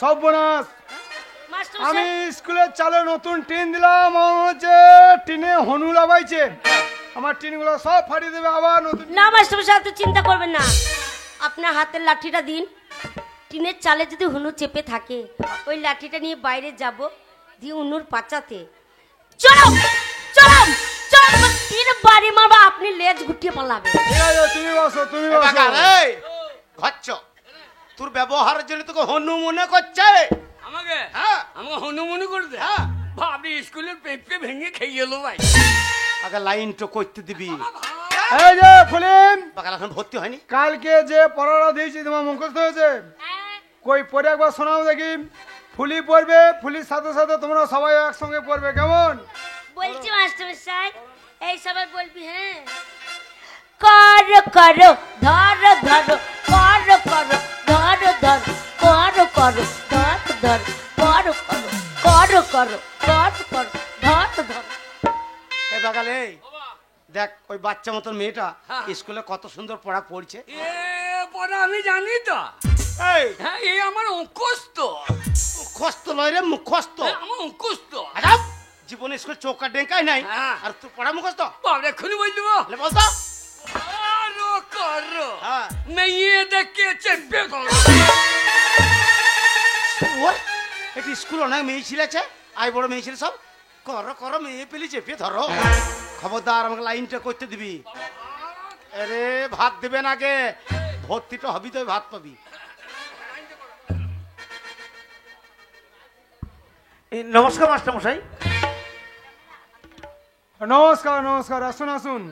সর্বনাশ। মাস্টার আমি মশাই স্কুলের চালে নতুন টিন দিলাম, মনে হচ্ছে টিনে হনু লাগাইছে। আমার টিনগুলো সব ফাটিয়ে দেবে আবার নতুন। না মাস্টার মশাই এত চিন্তা করবেন না, আপনার হাতের লাঠিটা দিন। টিনের চালে যদি হুনু চেপে থাকে ওই লাঠিটা নিয়ে বাইরে যাব, দিয়ে উনুর পাচাতে চলো চলো চলো তীর বাড়ি মারবা, আপনি লেজ গুটিয়ে পালাবে। ঠিক আছে, তুমি বসো, তুমি বসো। এই ঘচ্চ, তোর ব্যবহারের জন্য তোকে হনু মনে করছে। আমাকে হ্যাঁ আমাকে হনুমনি করে দে। হ্যাঁ আপনি স্কুলের পেঁপে ভেঙে খেয়ে গেল ভাই। আগে লাইন তো করতে দিবি। এই যে ফুলিম, বাকাল এখন ভর্তি হয়নি। কালকে যে পড়াটা দিয়েছি তোমার মুখস্থ হয়েছে? কই পড়ে একবার শোনাও দেখি। ফুলি পড়বে, ফুলির সাথে সাথে তোমরা সবাই একসঙ্গে পড়বে, কেমন? বলছি মাস্টার মশাই এই সবাই বলবি। হ্যাঁ, কর করো ধর ধরো, কর করো ধর ধর, কর করো ধর ধর, কর করো কর করো কর করো ধর ধর। এই বাকাল এই দেখ, ওই বাচ্চা মতন মেয়েটা হ্যাঁ। স্কুলে কত সুন্দর পড়া পড়ছে। এ পরে আমি জানি তো। এই হ্যাঁ, এই আমার মুখস্থ। মুখস্থ লয় রে, মুখস্থ। আমার মুখস্থ। আজাব, জীবনে স্কুল চৌকা ডেঙ্কাই নাই, হ্যাঁ। আর তুই পড়া মুখস্থ। বাবা এক্ষুনি বল দেবো। বলে বলতো আরো করো হ্যাঁ। মেয়ে দেখে চেপে করো। ওর এটি স্কুল অনেক মেয়ে ছিল আছে, আই বড় মেয়ে ছিল সব। করো করো মেয়ে পেলি চেপে ধরো। খবরদার আমাকে লাইনটা করতে দিবি। আরে ভাত দেবেন আগে, ভর্তিটা হবি তো ভাত পাবি। নমস্কার মাস্টার মশাই। নমস্কার নমস্কার, আসুন আসুন।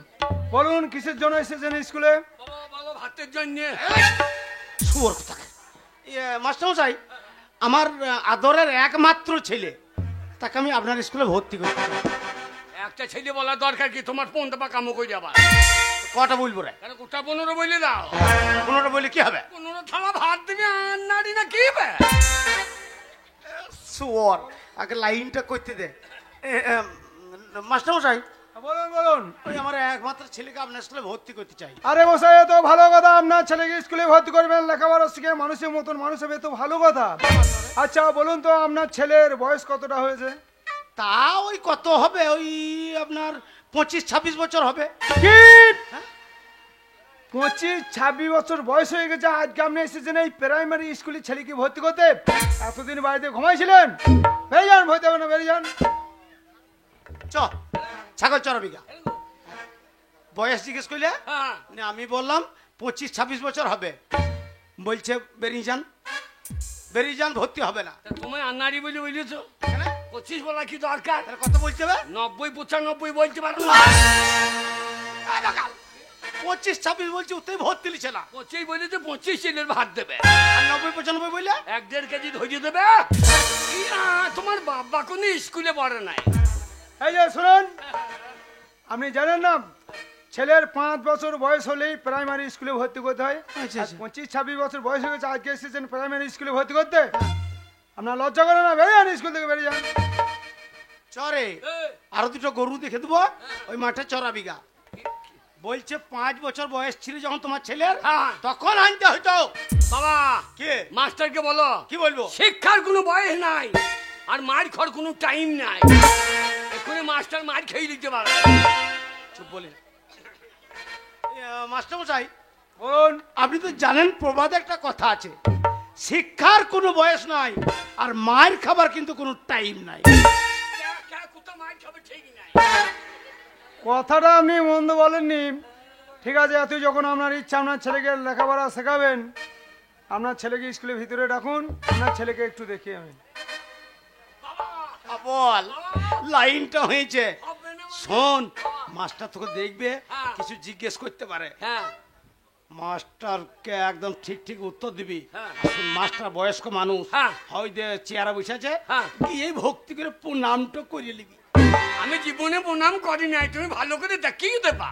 বলুন কিসের জন্য এসেছেন স্কুলে? বাবা বাবা ভাতের জন্য। শুয়োর কোথাকার। মাস্টার মশাই, আমার আদরের একমাত্র ছেলে, তাকে আমি আপনার স্কুলে ভর্তি করতে চাই। একটা ছেলে বলার দরকার কি? তোমার ফোন বা কামো করে যাবা। কটা বলবো রে? কেন কোটা 15 বলে দাও। 15টা বললে কি হবে? 15 থালা ভাত দিবি আর নাড়ি না কি হবে? শুয়োর, আগে লাইনটা করতে দে। মাস্টার মশাই, বলুন বলুন। ওই আমার একমাত্র ছেলেকে আপনার স্কুলে ভর্তি করতে চাই। আরে মশাই, এ তো ভালো কথা, আপনার ছেলেকে স্কুলে ভর্তি করবেন, লেখাপড়া শিখে মানুষের মতন মানুষ হবে, তো ভালো কথা। আচ্ছা বলুন তো, আপনার ছেলের বয়স কতটা হয়েছে? তা ওই কত হবে, ওই আপনার 25-26 বছর হবে। কি 25-26 বছর বয়স হয়ে গেছে, আজকে আপনি এসেছেন এই প্রাইমারি স্কুলে ছেলেকে ভর্তি করতে? এতদিন বাড়িতে ঘুমাইছিলেন? বেরিয়ে যান, ভর্তি হবে না, বেরিয়ে যান। চ ছাগল চড়াবিঘা বয়স জিজ্ঞেস করলে হ্যাঁ। আমি বললাম 25-26 বছর হবে, বলছে বেরিয়ে যান, বেরিয়ে যান, ভর্তি হবে না। তা তুমি আর নাড়ি বলে বলেছো? কেন? 25 বলা কি দরকার? তাহলে কত বলতে হবে? 90-95 বলতে পারো না। 25-26 বলছে, ওতেই ভর্তি লিছে না। 25 বলে তো 25 ছেলের ভাত দেবে, আর 90-95 বললে 1-1.5 কেজি ধরিয়ে দেবে। ইয়া, তোমার বাবা কোনো স্কুলে পড়ে নাই। এই যে শুনুন, আপনি জানেন না ছেলের 5 বছর বয়স হলেই প্রাইমারি স্কুলে ভর্তি করতে হয়? আচ্ছা, আচ্ছা। 25-26 বছর বয়স হয়ে গেছে, আজকে এসেছেন প্রাইমারি স্কুলে ভর্তি করতে? আপনার লজ্জা করে না? বেরিয়ে যান, স্কুল থেকে বেরিয়ে যান। চরে আরো দুটো গরু দেখে দেবো ওই মাঠে চড়াবিঘা। বলছে 5 বছর বয়স ছিল যখন তোমার ছেলের, হ্যাঁ। তখন আনতে হইতো। বাবা কে? মাস্টারকে বলো কি বলবো? শিক্ষার কোনো বয়স নাই, আর মার খাওয়ার কোনো টাইম নাই। এক্ষুনি মাস্টার মার খেয়ে দিতে পারে। চুপ বলে। মাস্টার মশাই, বলুন। আপনি তো জানেন প্রবাদে একটা কথা আছে, শিক্ষার কোনো বয়স নাই, আর মায়ের খাবার কিন্তু কোনো টাইম নাই। কোথাও মার খাবে ঠিক নাই। কথাটা আপনি মন্দ বলেননি, ঠিক আছে। এত যখন আপনার ইচ্ছা, আপনার ছেলেকে লেখাপড়া শেখাবেন, আপনার ছেলেকে স্কুলের ভিতরে ডাকুন, আপনার ছেলেকে একটু দেখি আমি। বল, লাইনটা হয়েছে। হবে না। শোন, মাস্টার তোকে দেখবে, হ্যাঁ। কিছু জিজ্ঞেস করতে পারে। হ্যাঁ মাস্টারকে একদম ঠিক ঠিক উত্তর দিবি। হ্যাঁ। আসুন, মাস্টার বয়স্ক মানুষ, হ্যাঁ। হয়তো চেয়ারে বসে আছে, হ্যাঁ। গিয়ে ভক্তি করে প্রণামটা করিয়ে নিবি। আমি জীবনে প্রণাম করি নাই, তুমি ভালো করে দেখিয়ে দেবা।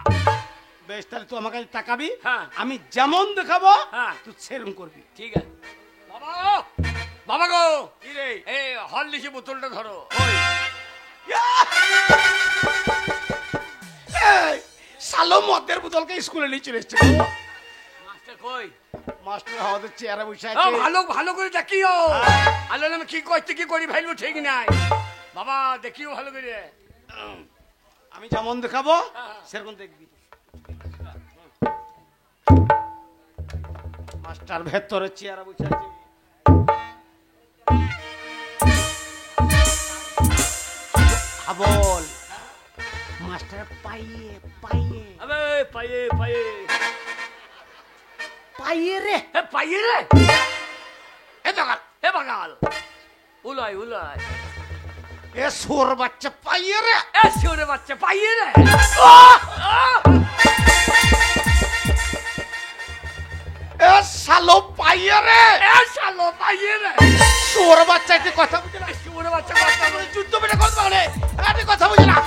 বেশ, তাহলে তুই আমার কাছে তাকাবি, হ্যাঁ। আমি যেমন দেখাবো হ্যাঁ। তুই সেরকম করবি। ঠিক আছে। বাবা বাবা গো, কি রে? এই হরলিক্সের বোতলটা ধরো। এই, শালো মদের বোতলকে স্কুলে নিয়ে চলে এসছে। মাস্টার কই? মাস্টার আমাদের চেয়ারে বসে ও, আছে। ভালো ভালো করে দেখিও। আলো আমি কি করতে কি করি ভাইলো ঠিক নাই। বাবা দেখিও ভালো করে। আমি যেমন দেখাবো সেরকম দেখবি। মাস্টার ভেতরে চেয়ারে বসে আছে। বল মাস্টার পাইয়ে পাইয়ে আবে পায়ে পায়ে পাইয়ে রে। এ পায়ে রে। এ দগাল এ বাগাল। উলাই উলাই। এ সোর বাচ্চা পাইয়ে রে। এ শিওরে বাচ্চা পায়ে রে। এ শালো পাইয়ে রে। এ শালো পায়ে রে। সোর বাচ্চা একটু কথা বুঝে না। শিওরে বাচ্চা কথা বলে যুদ্ধ বেড়ে কথা বলে আরে কথা বুঝে না।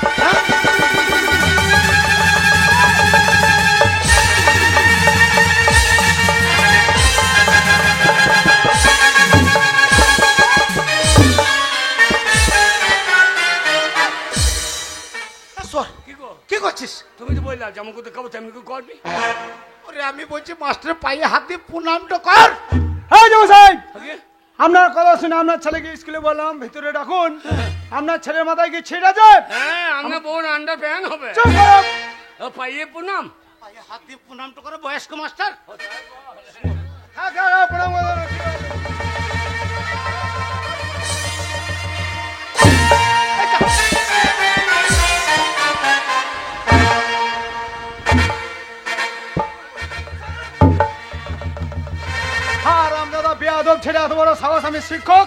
কি গো? কি করছিস? তুমি তো বললা যেমন করতে খাবো তেমনি করে করবি। ওরে আমি বলছি মাস্টারের পায়ে হাত দিয়ে প্রণামটা কর। হ্যাঁ জমশাই, আগে আপনার কথা শুনে আপনার ছেলেকে স্কুলে বললাম ভিতরে ডাকুন। আপনার ছেলের মাথায় কি ছিট আছে? হ্যাঁ আমরা বোন আন্ডার প্যান হবে। চুপ করো। ও পাইয়ে প্রণাম। পায়ে হাত দিয়ে প্রণামটা করে বয়স্ক মাস্টার। হ্যাঁ, হ্যাঁ, হ্যাঁ, প্রণাম করো। আর আমদাদা বেয়াদব ছেড়ে এত বড় সাহস, আমি শিক্ষক,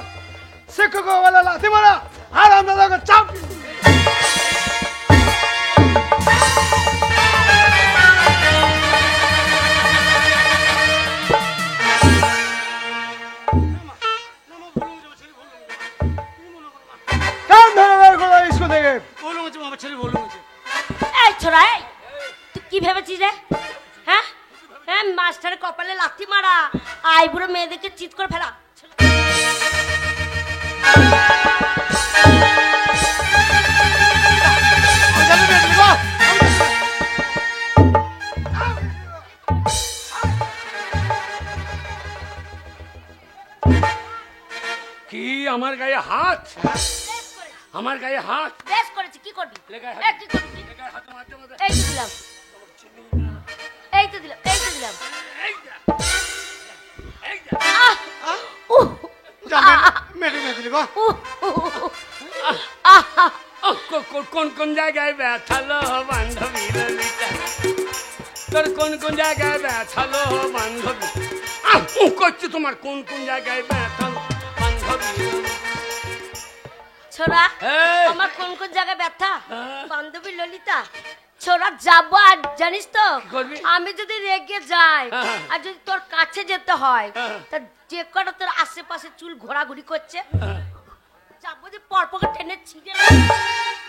শিক্ষক বলে লাথি মারা। আর আমদাদাকে চাপ। কান ধরে বের করো স্কুল থেকে। বলুন আমার ছেলে বলুন। এই ছোড়া, এই তুই কি ভেবেছিস রে? হ্যাঁ হ্যাঁ, মাস্টারের কপালে লাথি মারা, আইবুড়ো মেয়েদেরকে চিৎ করে ফেলা। কি আমার গায়ে হাত? আমার গায়ে হাত? বেশ করেছি, কি করবি? লেখায় হাত। এই, কি করবি? হাতে মারতে মারতে এই তো দিলাম, এই তো দিলাম, এই তো দিলাম। এই যা, এই যা। আহ! উহ! মেরে মেরে দিলি গো। উহ! আহা! কোন কোন জায়গায় ব্যথালো বান্ধবী ললিতা, তোর কোন কোন জায়গায় ব্যথালো বান্ধবী? করছে তোমার কোন কোন জায়গায় ব্যথালো বান্ধবী? ছোড়া, এই! আমার কোন কোন জায়গায় ব্যথা? হ্যাঁ। বান্ধবী ললিতা, ছোড়া যাবো। আর জানিস তো, করবি? আমি যদি রেগে যাই হ্যাঁ। আর যদি তোর কাছে যেতে হয়, হ্যাঁ। তা যে কটা তোর আশেপাশে চুল ঘোরাঘুরি করছে, যাবো যে পরপকে টেনে ছিঁড়ে নেবো।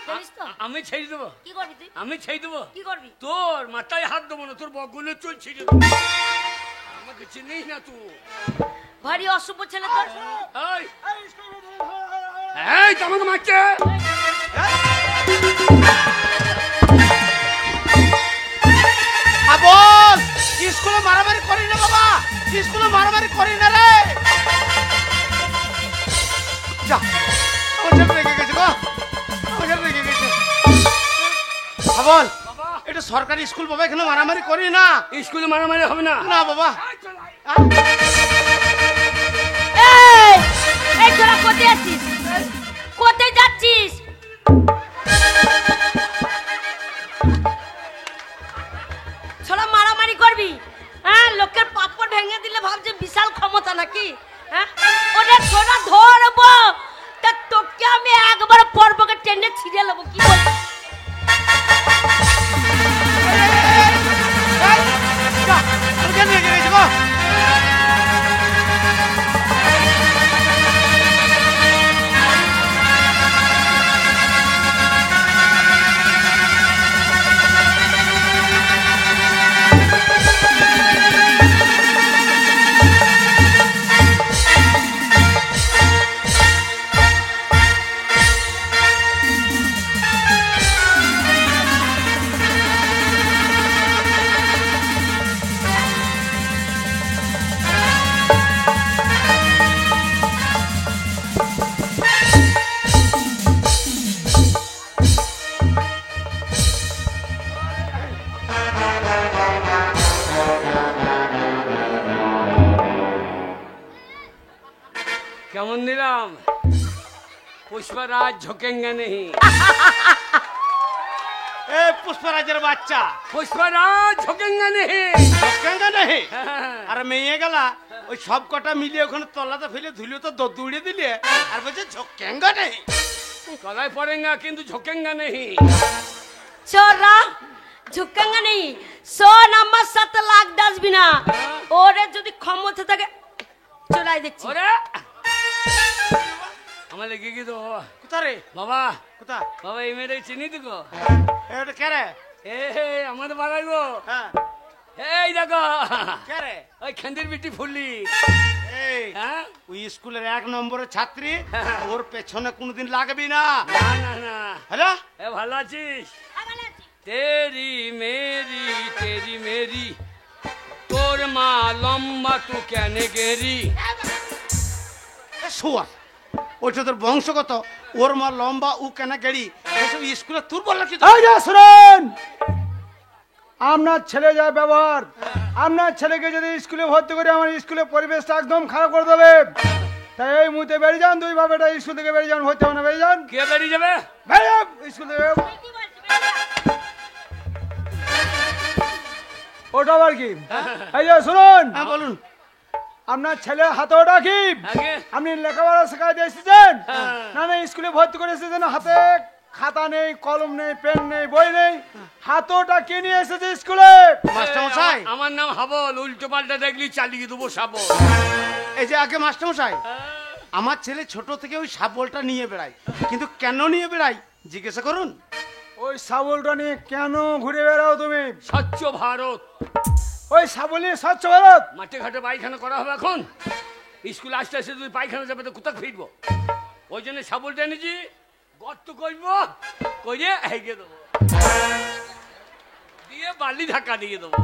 জানিস তো আমি ছেড়ে দেবো, কি করবি তুই? আমি ছেড়ে দেবো। কি করবি? তোর মাথায় হাত দেবো না, তোর বগলে চুল ছিঁড়ে দেবো। আমাকে চিনিস না তুই। ভারী অশুভ ছেলে তোর। এই, এই তো আমাকে মারছে। বল স্কুলে মারামারি করি না বাবা, স্কুলে মারামারি করি না রে। যা আমার ছেলে রেগে গেছে গো, আমার ছেলে রেগে গেছে। বল বাবা, এটা সরকারি স্কুল বাবা, এখানে মারামারি করি না। স্কুলে মারামারি হবে না। না বাবা। এই চল, আয়। এই, এই তোরা কোথায় আছিস? কোথায় যাচ্ছিস? ছোড়া মারামারি করবি? হ্যাঁ, লোকের পাপড় ভেঙে দিলে ভাবছে বিশাল ক্ষমতা নাকি? হ্যাঁ, ওটা ছোড়া ধরবো, তা তোকে আমি একবার পর্বকে টেনে ছিঁড়ে নেবো। কি বলছিস? যা, আমার ছেলে রেগে গেছে গো। কেমন দিলাম? পুষ্পরাজ ঝোকেঙ্গা নেই। এ পুষ্পরাজের বাচ্চা, পুষ্পরাজ ঝোকেঙ্গা নেই। কেন নেই? আর মেয়ে গেলা ওই সব কটা মিলিয়ে ওখানে তলাতে ফেলে ধুলিয়ে তো দৌড়ে দিলে আর বলছে ঝোকেঙ্গা নেই। গলায় পড়েঙ্গা কিন্তু ঝোকেঙ্গা নেই। छोरा झुकेंगे नहीं। শোন আমার সাথে লাগ দাসবি না। ওরে যদি ক্ষমতা থাকে চলাই দিচ্ছি। ওরে আমার লেগে গিয়ে তো কোথা রে? বাবা, কোথা? বাবা এই মেয়েটাকে চিনি তো গো। এটা কে রে? এ আমাদের বাড়াই গো। হ্যাঁ, এই দেখো কে রে? ওই খেন্দির বিটি ফুললি। এই হ্যাঁ ওই স্কুলের 1 নম্বরের ছাত্রী, ওর পেছনে কোনোদিন লাগবি না। না না না। হ্যালো, এ ভালো আছিস? তেরি মেরি তোর মা লম্বা তু কেন গেরি। শোয়া ওইটা তোর বংশগত। ওর মা লম্বা, ও কেন গেড়ি, এসব স্কুলে তোর বললা কি? এই যে শুনুন, আপনার ছেলে যা ব্যবহার, আপনার ছেলেকে যদি স্কুলে ভর্তি করে আমার স্কুলের পরিবেশটা একদম খারাপ করে দেবে। তাই এই মুহূর্তে বেরিয়ে যান, দুই বাবাটা স্কুল থেকে বেরিয়ে যান, ভর্তি হবে না, বেরিয়ে যান, কে বেরিয়ে যাবে? বেরিয়ে যান স্কুল থেকে। ওটা আবার কি? এই যে শুনুন, হ্যাঁ বলুন। আপনার ছেলে হাতে ওটা কি? আগে আপনি লেখাপড়া শেখাতে এসেছেন হ্যাঁ। না? না স্কুলে ভর্তি করে এসেছেন, হাতে খাতা নেই, কলম নেই, পেন নেই, বই নেই, হাতটা কে নিয়ে এসেছে স্কুলে? মাস্টারমশাই, আমার নাম হাবল, উল্টো পাল্টা দেখলি চালিয়ে দেবো সাবল। এই যে আগে মাস্টারমশাই, আমার ছেলে ছোট থেকে ওই শাবলটা নিয়ে বেড়ায়, কিন্তু কেন নিয়ে বেড়ায় জিজ্ঞাসা করুন। ওই শাবলটা নিয়ে কেন ঘুরে বেড়াও তুমি? স্বচ্ছ ভারত, ওই শাবল নিয়ে স্বচ্ছ ভারত? মাঠে ঘাটে পায়খানা করা হবে এখন। স্কুলে আসতে আসতে তুই পায়খানা যাবে তো কোথাও ফিরবো। ওই জন্য সাবলটা এনেছি, গর্ত করবো, করে হেগে দেবো, দিয়ে বালি ধাক্কা দিয়ে দেবো।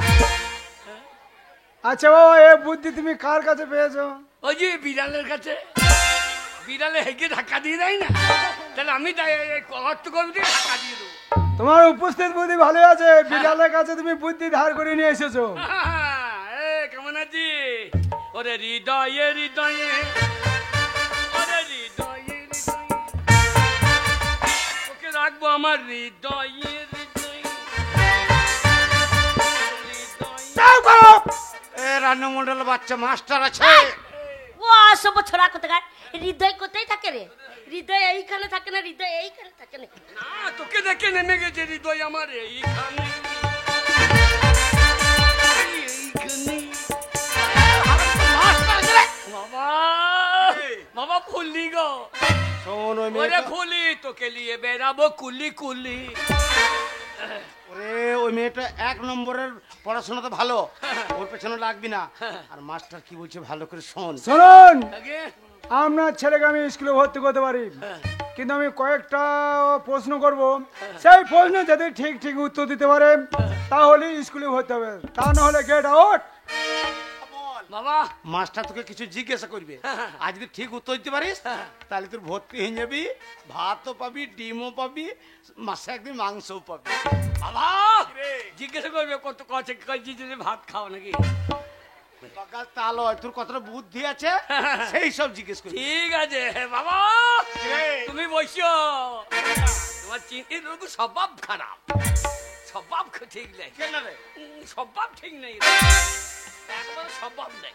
আচ্ছা বাবা, এ বুদ্ধি তুমি কার কাছে পেয়েছো? ওই যে বিড়ালের কাছে, বিড়ালে হেগে ধাক্কা দিয়ে দেয় না, তাহলে আমি তাই গর্ত করবো দিয়ে ধাক্কা দিয়ে দেবো। তোমার উপস্থিত বুদ্ধি ভালো আছে, বিড়ালের কাছে তুমি বুদ্ধি ধার করে নিয়ে এসেছো। এ কেমন আছি? ওরে হৃদয়ে হৃদয়ে, ওরে হৃদয়ে হৃদয়ে, ওকে রাখবো আমার হৃদয়ে হৃদয়ে, হৃদয়ে। এ রান্নামন্ডল বাচ্চা মাস্টার আছে। ও সব ছোড়া কোথাকার? হৃদয় কোথায় থাকে রে? হৃদয় এইখানে থাকে না, হৃদয় এইখানে থাকে না। না তোকে দেখে নেমে গেছে হৃদয় আমার এইখানে, এইখানে। বাবা বাবা ফুললি গো, শোন, ওই ওরে মেয়েটা, ফুলি তোকে নিয়ে বেড়াবো কুলি কুলি। ওরে ওই মেয়েটা 1 নম্বরের পড়াশোনাতে ভালো, ওর পেছনে লাগবি না। আর মাস্টার কি বলছে ভালো করে শোন। শুনুন, আগে আপনার ছেলেকে আমি স্কুলে ভর্তি করতে পারি, কিন্তু আমি কয়েকটা প্রশ্ন করব, সেই প্রশ্ন যদি ঠিক ঠিক উত্তর দিতে পারে তাহলে স্কুলে ভর্তি হবে, তা না হলে গেট আউট। বাবা মাস্টার তোকে কিছু জিজ্ঞাসা করবে, আজ যদি ঠিক উত্তর দিতে পারিস তাহলে তুই ভর্তি হয়ে যাবি, ভাতও পাবি, ডিমও পাবি, মাসে একদিন মাংসও পাবি। বাবা জিজ্ঞাসা করবে কত কছে যদি ভাত খাও নাকি। সকাল তাল হয়, তোর কতটা বুদ্ধি আছে সেই সব জিজ্ঞেস করবি। ঠিক আছে বাবা, তুমি বসো। তোমার চিন্তিত লোক স্বভাব খারাপ, স্বভাব ঠিক নেই। কেন রে? স্বভাব ঠিক নেই, একবার স্বভাব নেই।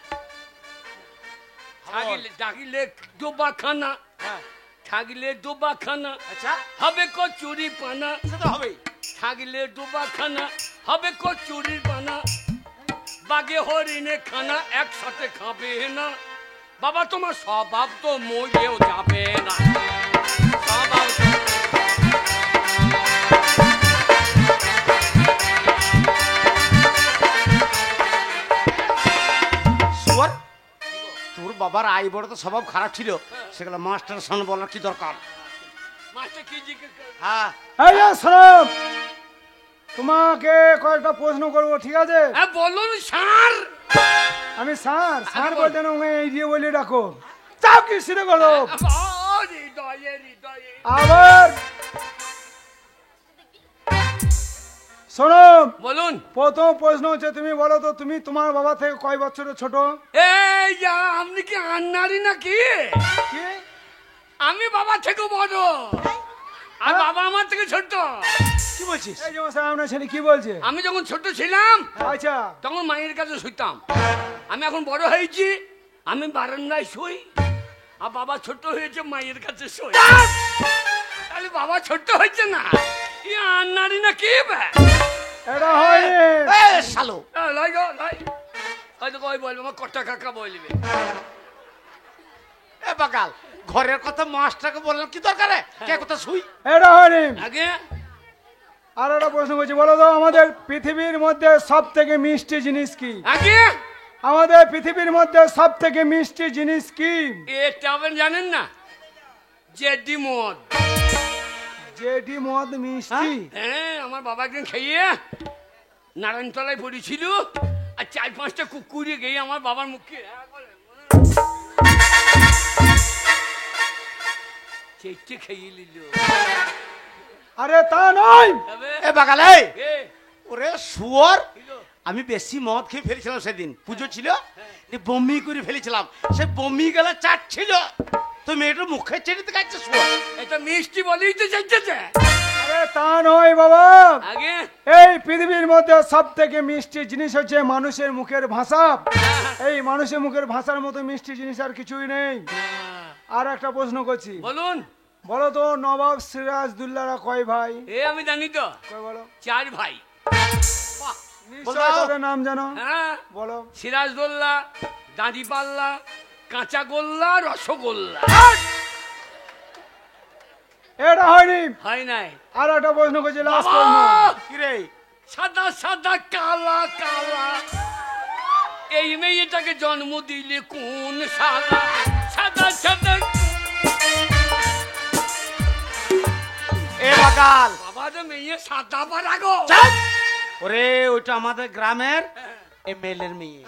ডাকিলে ডোবাখানা, থাকলে ডোবাখানা, আচ্ছা হবে কচুরি পানা, সেটা হবেই। থাকলে ডোবাখানা হবে কচুরি পানা, বাগে হরিণে খানা একসাথে খাবে না। বাবা তোমার স্বভাব তো মরেও যাবে না, স্বভাব শুয়ার, তোর বাবার আই বড় তো স্বভাব খারাপ ছিল, সেগুলো মাস্টারের সামনে বলার কি দরকার? মাস্টার কি জিজ্ঞেস করে? হ্যাঁ এই যে শোনো, তোমাকে কয়েকটা প্রশ্ন করবো, ঠিক আছে? হ্যাঁ বলুন স্যার। আমি স্যার স্যার বল। বলতে না, এই দিয়ে বলে ডাকো, চাও কি শুনে করো। হৃদয়ে হৃদয়ে। আবার শোনো, বলুন। প্রথম প্রশ্ন হচ্ছে তুমি বলো তো, তুমি তোমার বাবা থেকে কয় বছরের ছোট? এই যা, আপনি কি আন্নারি নাকি? কি আমি বাবা থেকে বড়, আর বাবা আমার থেকে ছোট। কি বলছিস? এই যে মশাই, আপনার ছেলে কি বলছে? আমি যখন ছোট ছিলাম আচ্ছা, তখন মায়ের কাছে শুইতাম। আমি এখন বড় হয়েছি, আমি বারান্দায় শুই, আর বাবা ছোট হয়েছে মায়ের কাছে শুই। তাহলে বাবা ছোট হয়েছে না, ই আন্নারি না কি? এটা হয়নি। এ শালো, লাই গো লাই, হয়তো কই বলবে আমার কটা কাকা বলবে। এ বাকাল, ঘরের কথা মাস্টারকে বললাম কি দরকার? কে কথা শুই? এটা হয়নি। আগে আর একটা প্রশ্ন করছি, বলো তো আমাদের পৃথিবীর মধ্যে সব থেকে মিষ্টি জিনিস কি? আগে আমাদের পৃথিবীর মধ্যে সব থেকে মিষ্টি জিনিস কি? এটা আপনি জানেন না? জেডি মদ। জেডি মদ মিষ্টি? হ্যাঁ, আমার বাবা একদিন খেয়ে নারায়ণতলায় পড়েছিল, আর 4-5টা কুকুরে গিয়ে আমার বাবার মুখে চেটে খেয়ে নিল। আরে তা নয়। এ বাকাল, এই এ, ওরে শুয়োর, কি গো? আমি বেশি মদ খেয়ে ফেলেছিলাম সেদিন, পুজো ছিল, বমি করে ফেলেছিলাম। সে বমি গেলা চাটছিল, তো মেয়েটার মুখে চেটে খাচ্ছে শুয়োর। এটা মিষ্টি বলেই তো চাইতেছে। আরে তা নয় বাবা, আগে এই পৃথিবীর মধ্যে সব থেকে মিষ্টি জিনিস হচ্ছে মানুষের মুখের ভাষা। এই মানুষের মুখের ভাষার মতো মিষ্টি জিনিস আর কিছুই নেই। আর একটা প্রশ্ন করছি, বলুন। বলো তো নবাব সিরাজদৌল্লারা কয় ভাই? এ আমি জানি তো, কয় বলো? 4 ভাই। নিশ্চয় তাদের নাম জানো, হ্যাঁ, বলো। সিরাজদৌল্লা, দাঁড়িপাল্লা, কাঁচাগোল্লা, রসগোল্লা। এটা হয়নি। হয় নাই। আর একটা প্রশ্ন করছি, লাস্ট বাবা! প্রশ্ন। কি রে? সাদা সাদা কালা কালা, এই মেয়েটাকে জন্ম দিলে কোন সালা? সাদা সাদা। এ বাকাল, বাবা তো মেয়ে সাদা পারা গো। চল! ওরে ওইটা আমাদের গ্রামের এমএলএর মেয়ে।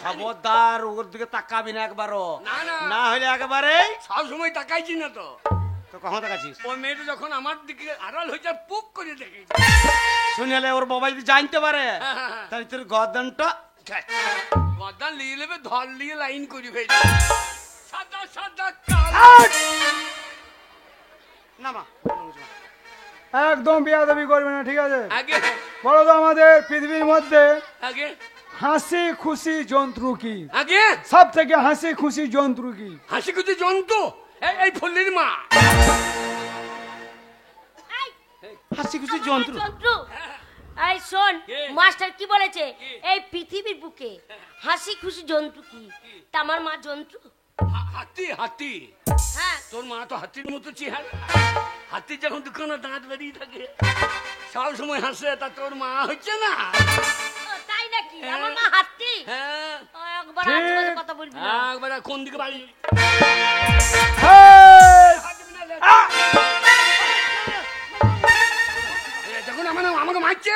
খবরদার ওর দিকে তাকাবি না একবারও, না, না। না হলে একেবারে। সব সময় তাকাইছি না তো। তো কখন দেখাচ্ছিস? ওই মেয়েটা যখন আমার দিকে আড়াল হয়ে যায়, পুক করে দেখেছি। শুনলে ওর বাবা যদি জানতে পারে, হ্যাঁ। তাহলে তোর গর্দনটা গদান লিয়ে নেবে, ধর লিয়ে লাইন করে ফেলবে। সাদা সাদা কালা। না মা, একদম বিয়াদবি করবে না, ঠিক আছে? আগে বলো তো আমাদের পৃথিবীর মধ্যে আগে হাসি খুশি জন্তু কি? আগে সব থেকে হাসি খুশি জন্তু কি? হাসি খুশি জন্তু এই ফুল্লির মা। এই, হাসি খুশি যন্ত্র। জন্তু। এই শোন, কে? মাস্টার কি বলেছে? কে? এই পৃথিবীর বুকে হাসি খুশি জন্তু কি? তা আমার মা জন্তু। হাতি হাতি। হ্যাঁ, তোর মা তো হাতির মতো চেহারা। হাতি যখন দুখানা দাঁত বেরিয়ে থাকে, সব সময় হাসে, তা তোর মা হচ্ছে না? ও, তাই নাকি? হ্যাঁ। আমার মা হাতি। হ্যাঁ। ও, একবার আজে বাজে কথা বলবি না। একবার কোন দিকে বাড়ি? এই! যখন আমাকে মারছে,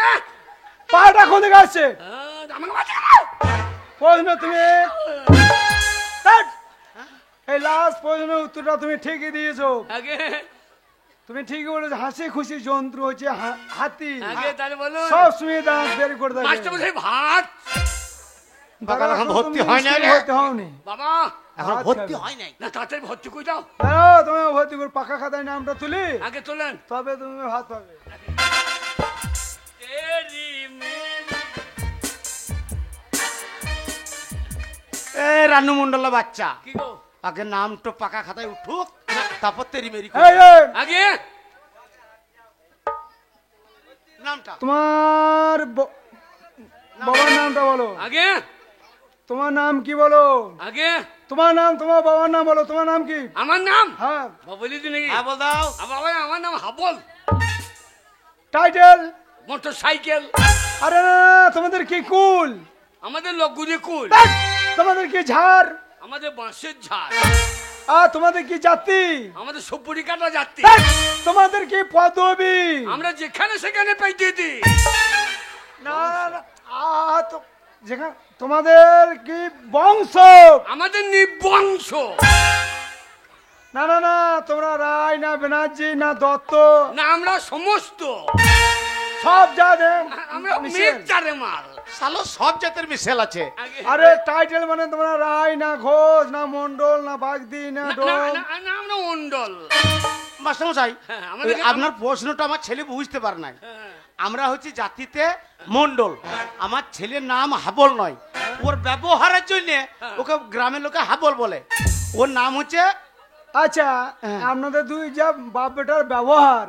পাটা কোন দিকে আসছে? আমাকে মারছে। প্রশ্ন তুমি ধ্যাৎ! এই লাস্ট প্রশ্নের উত্তরটা তুমি ঠিকই দিয়েছো। আগে তুমি ঠিকই বলেছো, হাসি খুশি জন্তু হচ্ছে হাতি। আগে তাহলে বলো। সব সময় দাঁত বের করে থাকে। মাস্টার মশাই ভাত। বাকাল এখন ভর্তি হয় নাই রে? ভর্তি হওনি। বাবা এখন ভাত ভর্তি খাবে। হয় নাই। না, তাড়াতাড়ি ভর্তি করে দাও। দাঁড়াও, তুমি ভর্তি করে পাকা খাতায় নামটা তুলি, আগে তোলেন। তবে তুমি ভাত পাবে। তেরি মেরি। এ রানু মন্ডলের বাচ্চা, কি গো? আগে নামটা পাকা খাতায় উঠুক, তারপর তেরি মেরি এই, এই, আগে নামটা। তোমার বাবার নামটা বলো। আগে তোমার নাম কি বলো? আগে তোমার নাম, তোমার বাবার নাম বলো। তোমার নাম কি? আমার নাম হ্যাঁ, বলি তো নাকি? হ্যাঁ বল দাও। বাবা, আমার নাম হাবল। টাইটেল? Motor cycle. আরে না, তোমাদের কি কুল? আমাদের লগুরে কুল। ধ্যাৎ! তোমাদের কি ঝাড়? আমাদের বাঁশের ঝাড়। আর তোমাদের কি জাতি? আমাদের সুপুরি কাটা যাত্রী। ধ্যাৎ! তোমাদের কি পদবী? আমরা যেখানে সেখানে পাইতে দিই। না না, তো যেখানে তোমাদের কি বংশ? আমাদের নিবংশ। না না না, তোমরা রায় না ব্যানার্জি না দত্ত, না, আমরা সমস্ত। সব যা দেন আমরা মিশেল। মিক্সচারে মাল। শালো সব জাতের মিশেল আছে। আগে আরে টাইটেল মানে তোমরা রায় না ঘোষ না মন্ডল না বাগদি না না, ডোম? না, না, না, আমরা মন্ডল। মাস্টারমশাই, হ্যাঁ, আমাদের- ওই আপনার প্রশ্নটা আমার ছেলে বুঝতে পারে নাই। হ্যাঁ। আমরা হচ্ছে জাতিতে মন্ডল, আমার ছেলের নাম হাবল নয়। ওর ব্যবহারের জন্য ওকে গ্রামের লোকে হাবল বলে। ওর নাম হচ্ছে আচ্ছা হ্যাঁ। আপনাদের দুই যা বাপ বেটার ব্যবহার,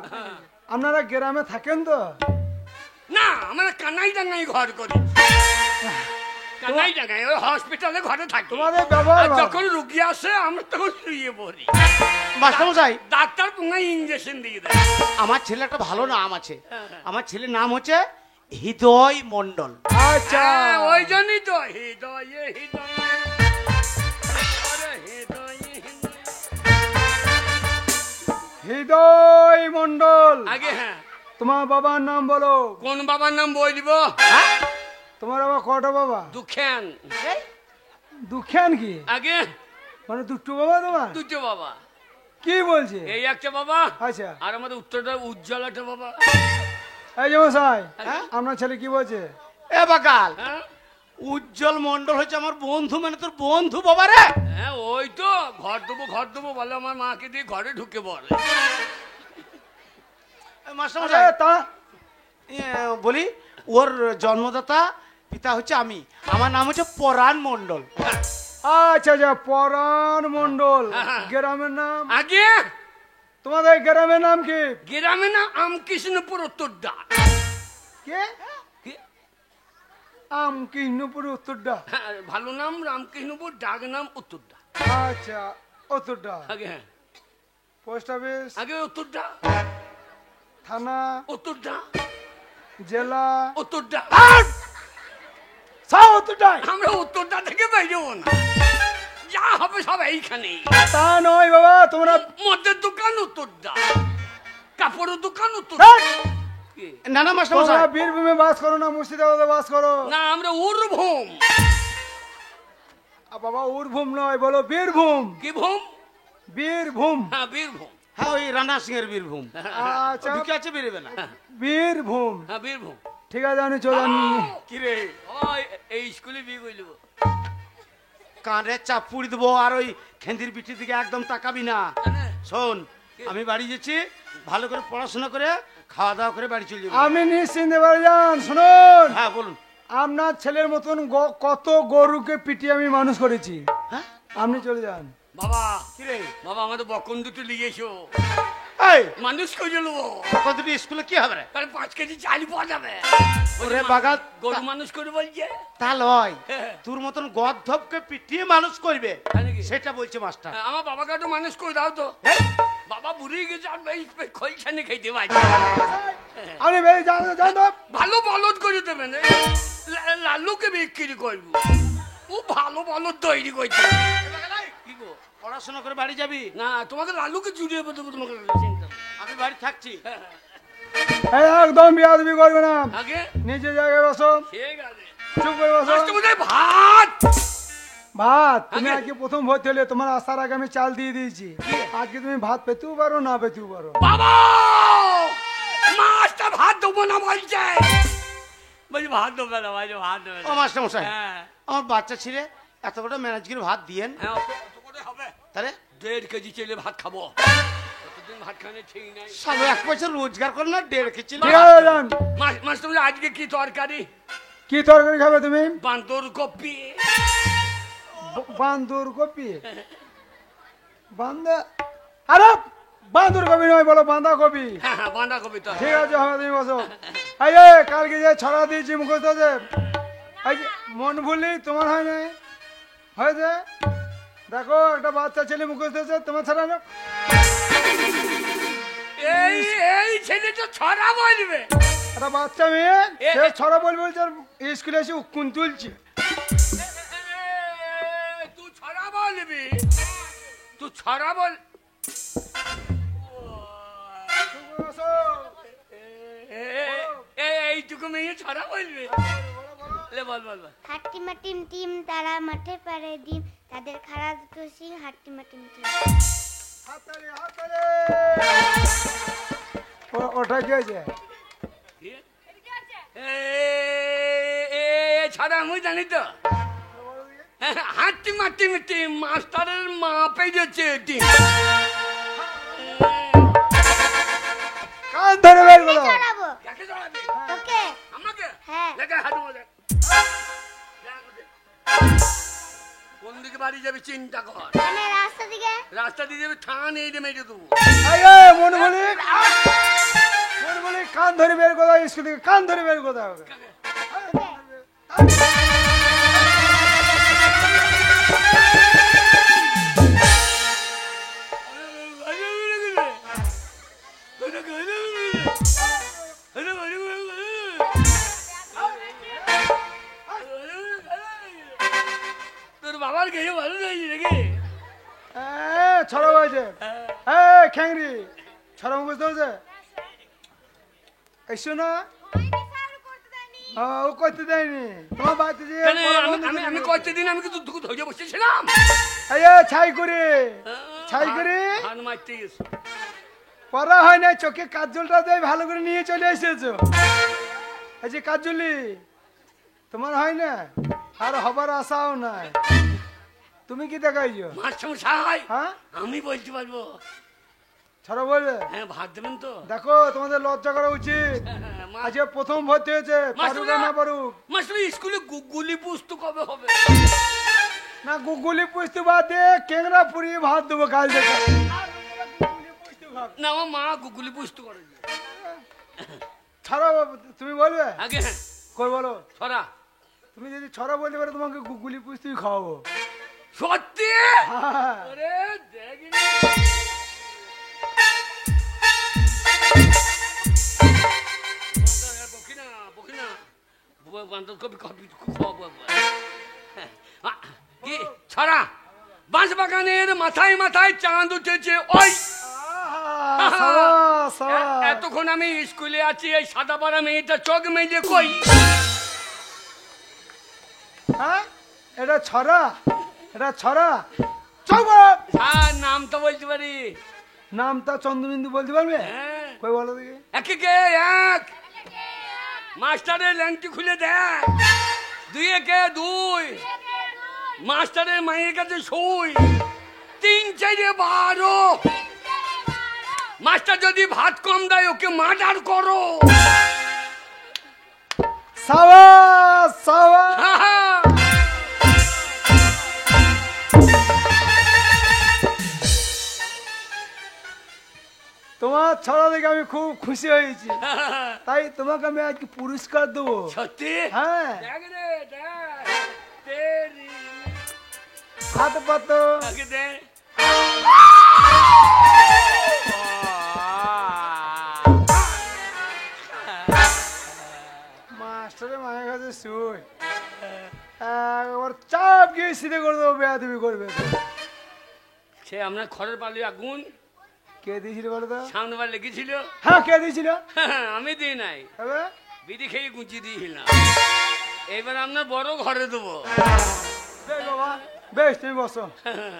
আপনারা গ্রামে থাকেন তো? না, আমরা কানাই ডাঙ্গাই ঘর করি। কানাই ডাঙ্গাই, ওই হসপিটালে ঘরে থাকি। তোমাদের ব্যবহার আর ভালো। যখন রুগী আসে আমরা তখন শুয়ে পড়ি। মাস্টারমশাই, ডাক্তার পুঙ্গাই ইঞ্জেকশন দিয়ে দেয়। আমার ছেলে একটা ভালো নাম আছে। হ্যাঁ। আমার ছেলের নাম হচ্ছে হৃদয় মন্ডল। আচ্ছা হ্যাঁ, ওই জন্যই তো হৃদয়ে হৃদয়ে, ওরে হৃদয়ে হৃদয়ে। হৃদয় মন্ডল। আগে হ্যাঁ, তোমার বাবার নাম বলো। কোন বাবার নাম বলব? তোমার বাবা কটা বাবা? দুঃখান। দুঃখান কি আগে মানে দুটো বাবা তোমার? দুটো বাবা। কি বলছে? এই একটা বাবা, আচ্ছা আর আমাদের উত্তরটা উজ্জ্বল একটা বাবা। এই যে মশাই, হ্যাঁ? আপনার ছেলে কি বলছে? এ বাকাল, হ্যাঁ উজ্জ্বল মন্ডল হচ্ছে আমার বন্ধু, মানে তোর বন্ধু বাবা রে। হ্যাঁ, ওই তো ঘর দেবো বলে আমার মাকে দিয়ে ঘরে ঢুকে বলে। মাস্টারমশাই, আরে তা বলি ওর জন্মদাতা পিতা হচ্ছে আমি, আমার নাম হচ্ছে পরাণ মন্ডল। আচ্ছা আচ্ছা পরাণ মন্ডল। হ্যাঁ। গ্রামের নাম? আগে তোমাদের গ্রামের নাম কি? গ্রামে না আমকৃষ্ণপুর উত্তরডা। কে? কি? আম কৃষ্ণপুর উত্তরটা। হ্যাঁ, ভালো নাম রামকৃষ্ণপুর, ডাক নাম উত্তরডা। আচ্ছা উত্তরটা। আগে হ্যাঁ, পোস্ট অফিস, আগে উত্তরডা, থানা, উত্তরডা, জেলা, উত্তরডা। সব উত্তরটাই। আমরা উত্তরডা থেকে বেরোবো না, যা হবে সব এইখানে। তা নয় বাবা, তোমরা মদের দোকান উত্তরডা, কাপড়ের দোকান উত্তর। কি? না না মাস্টারমশাই, তোমরা বীরভূমে বাস করো না মুর্শিদাবাদে বাস করো? না, আমরা উরভূম। বাবা উরভূম নয়, বলো বীরভূম। কি ভূম? বীরভূম। হ্যাঁ, বীরভূম। হ্যাঁ ওই রানা সিং এর বীরভূম। আচ্ছা ঢুকে আছে বেরোবে না। বীরভূম, হ্যাঁ, বীরভূম। ঠিক আছে আমি চলে কি রে, এই স্কুলে বিয়ে করল। কানে চাপুড়ি দেবো, আর ওই খেন্দির পিঠির দিকে একদম তাকাবি না। শোন, আমি বাড়ি যাচ্ছি, ভালো করে পড়াশোনা করে খাওয়া দাওয়া করে বাড়ি চলে যাবো। আমি নিশ্চিন্তে বাড়ি যান। শুনুন, হ্যাঁ বলুন। আপনার ছেলের মতন কত গরুকে পিটিয়ে আমি মানুষ করেছি। হ্যাঁ আপনি চলে যান। বাবা, কি রে, বাবা আমাদের বকন দুটো নিয়ে এসো, এই মানুষ করে নেবো। কতটি স্কুলে কি হবে রে? তাহলে 5 কেজি চাল পাওয়া যাবে। ওরে বাগাত, গরু মানুষ করে বলছে। তা লয়, হ্যাঁ। তোর মতন গদ্ধবকে পিটিয়ে মানুষ করবে তাই নাকি? সেটা বলছে মাস্টার। হ্যাঁ, আমার বাবাকে একটু মানুষ করে দাও তো। এই, বাবা বুড়ি গেছে, আর খৈছানি খেতে পারছে। আপনি বেরিয়ে যান, যান তো। ভালো বলদ করে দেবেন, এই লালুকে বিক্রি করবো। ও ভালো বলদ তৈরি করছে। কি গো? পড়াশোনা করে বাড়ি যাবি? না, তোমাকে লালুকে জুড়িয়ে দেবো তোমাকে। আমি বাড়ি থাকছি। এই একদম বিয়াদবি করবে না। আগে নিচে জায়গায় বসো, ঠিক আছে। চুপ করে বসো। মাস্টারমশাই, ভাত। ভাত তুমি আগে- আজকে প্রথম ভর্তি হলে, তোমার আসার আগে আমি চাল দিয়ে দিয়েছি। আজকে তুমি ভাত পেতেও পারো না পেতেও পারো। বাবা, মাছটা ভাত দেবো না বলছে। বলছি ভাত দেবে না, বলছে ভাত দেবে ও না। মাস্টার মশাই, হ্যাঁ, আমার বাচ্চা ছেলে এত বড় ম্যানেজ করে ভাত দিয়েন, হ্যাঁ, অত করে হবে। তাহলে 1.5 কেজি চেলে ভাত খাবো। কতদিন ভাত খানে ঠিক নাই। সালো 1 পয়সা রোজগার করে না 1.5 কেজি। ঠিক আছে যান। মাস্টারমশাই, আজকে কি তরকারি? কি তরকারি খাবে তুমি? বান্দর কপি। বান্দুর কপি? বান্দা, আরে বান্দুর কপি নয়, বলো বাঁধা কপি। হ্যাঁ, হ্যাঁ, বাঁধাকপি তো। ঠিক আছে হবে, তুমি বসো। এই যে কালকে যে ছড়া দিয়েছি মুখস্থ আছে, এই যে মন ভুললি তোমার হয় নাই, হয়েছে? দেখো একটা বাচ্চা ছেলে মুখস্থ আছে, তোমার ছাড়া না। এই এই ছেলেটা ছড়া বলবে। একটা বাচ্চা মেয়ে, এ- সে ছড়া বলবে বলছে, আর স্কুলে এসে উকুন তুলছে। তুই ছড়া বলবি? তুই ছড়া বল। বসো। এইটুকু মেয়ে ছড়া বলবে? লে বল বল বল। হাট্টিমা টিম টিম তারা মাঠে পারে ডিম তাদের খাড়া দুটো সিং হাট্টিমা টিম টিম। হাততালি, হাততালি। ওটা কি হয়েছে? কি? ছাড়া আমি জানি তো হাঁটি মাটি মিটি মাস্টারের মা পেয়েছে ডিম। কান ধরে বের করো। চড়াবো কাকে জড়াবে? তোকে। আমাকে? হ্যাঁ। লেখা হাঁটু মজা। কোন দিকে বাড়ি যাবে চিন্তা কর। মানে রাস্তা দিকে। রাস্তা দিয়ে যাবে ঠান এই মেরে দেবো। এই মন বলি কান ধরে বের করো স্কুল থেকে, কান ধরে বের করতে হবে। তোর বাবার খেয়ে ভালো লাগছে নাকি? ছড়া হয়েছে খ্যাংরি ছড়া বুঝতে হয়েছে এসো না ও করতে দেয়নি তোমার বাড়িতে যে আমি কয়েকটা দিন আমি কিন্তু দুঃখ ধৈর্য বসেছিলাম। ছাই করে ছাই করে ধান মারতে গেছে। পড়া হয় না, চোখে কাজলটা দেয় ভালো করে নিয়ে চলে এসেছো। এই যে কাজলি তোমার হয় না, আর হবার আশাও নাই। তুমি কি দেখাইছো? মাস্টারমশাই হ্যাঁ আমি বলতে পারবো। ছড়া বলবে? হ্যাঁ ভাত দেবেন তো? দেখো তোমাদের লজ্জা করা উচিত। আজকে প্রথম ভর্তি হয়েছে, পারুক আর না পারুক। মাস্টার স্কুলে গুগলি পুস্তক কবে হবে? না গুগলি পুষতে বাদ দিয়ে ক্যাংরা পুড়িয়ে ভাত দেবো কাল থেকে। না আমার মা গুগলি পুস্তক করে। ছড়া তুমি বলবে? আগে হ্যাঁ কই বলো। ছড়া তুমি যদি ছড়া বলতে পারো তোমাকে গুগলি পুষতেই খাওয়াবো। সত্যি? হ্যাঁ। আরে দেখিনি। বকিনা বকিনা বান্দর কবি কবি কি ছড়া? বাঁশ বাগানের মাথায় মাথায় চাঁদ উঠেছে ওই। সাবাস, সাবাস। এতক্ষণ আমি স্কুলে আছি, এই সাদা পাড়া মেয়েটা চোখ মেজে কই? হ্যাঁ এটা ছড়া, এটা ছড়া। চল হ্যাঁ নাম তো বলতে পারি। নামটা চন্দ্রবিন্দু বলতে পারবে? হ্যাঁ কই বলো দেখি। একে কে এক মাস্টারের ল্যাংটি খুলে দেখ। দুই একে দুই মাস্টারের মায়ের কাছে শুই। তিন চাইরে 12 মাস্টার যদি ভাত কম দেয় ওকে মার্ডার করো। সাবাস, সাবাস। তোমার ছড়া দেখে আমি খুব খুশি হয়েছি, তাই তোমাকে আমি আজকে পুরস্কার দেবো। সত্যি? হ্যাঁ দেখ রে দেখ তেরি হাত পাতো। আগে দে। মাস্টারের মায়ের কাছে শুই একবার চাপ গিয়ে সিধে করে দেবো, বেয়াদবি করবে তো। সে আপনার খড়ের পালি আগুন কে দিয়েছিল বলো তো? সামনে বার লেগেছিল। হ্যাঁ কে দিয়েছিল? আমি দিই নাই, তবে বিড়ি খেয়ে গুঁচি দিয়েছিলাম। এবার আপনার বড় ঘরে দেবো। বেশ বাবা, বেশ তুমি বসো,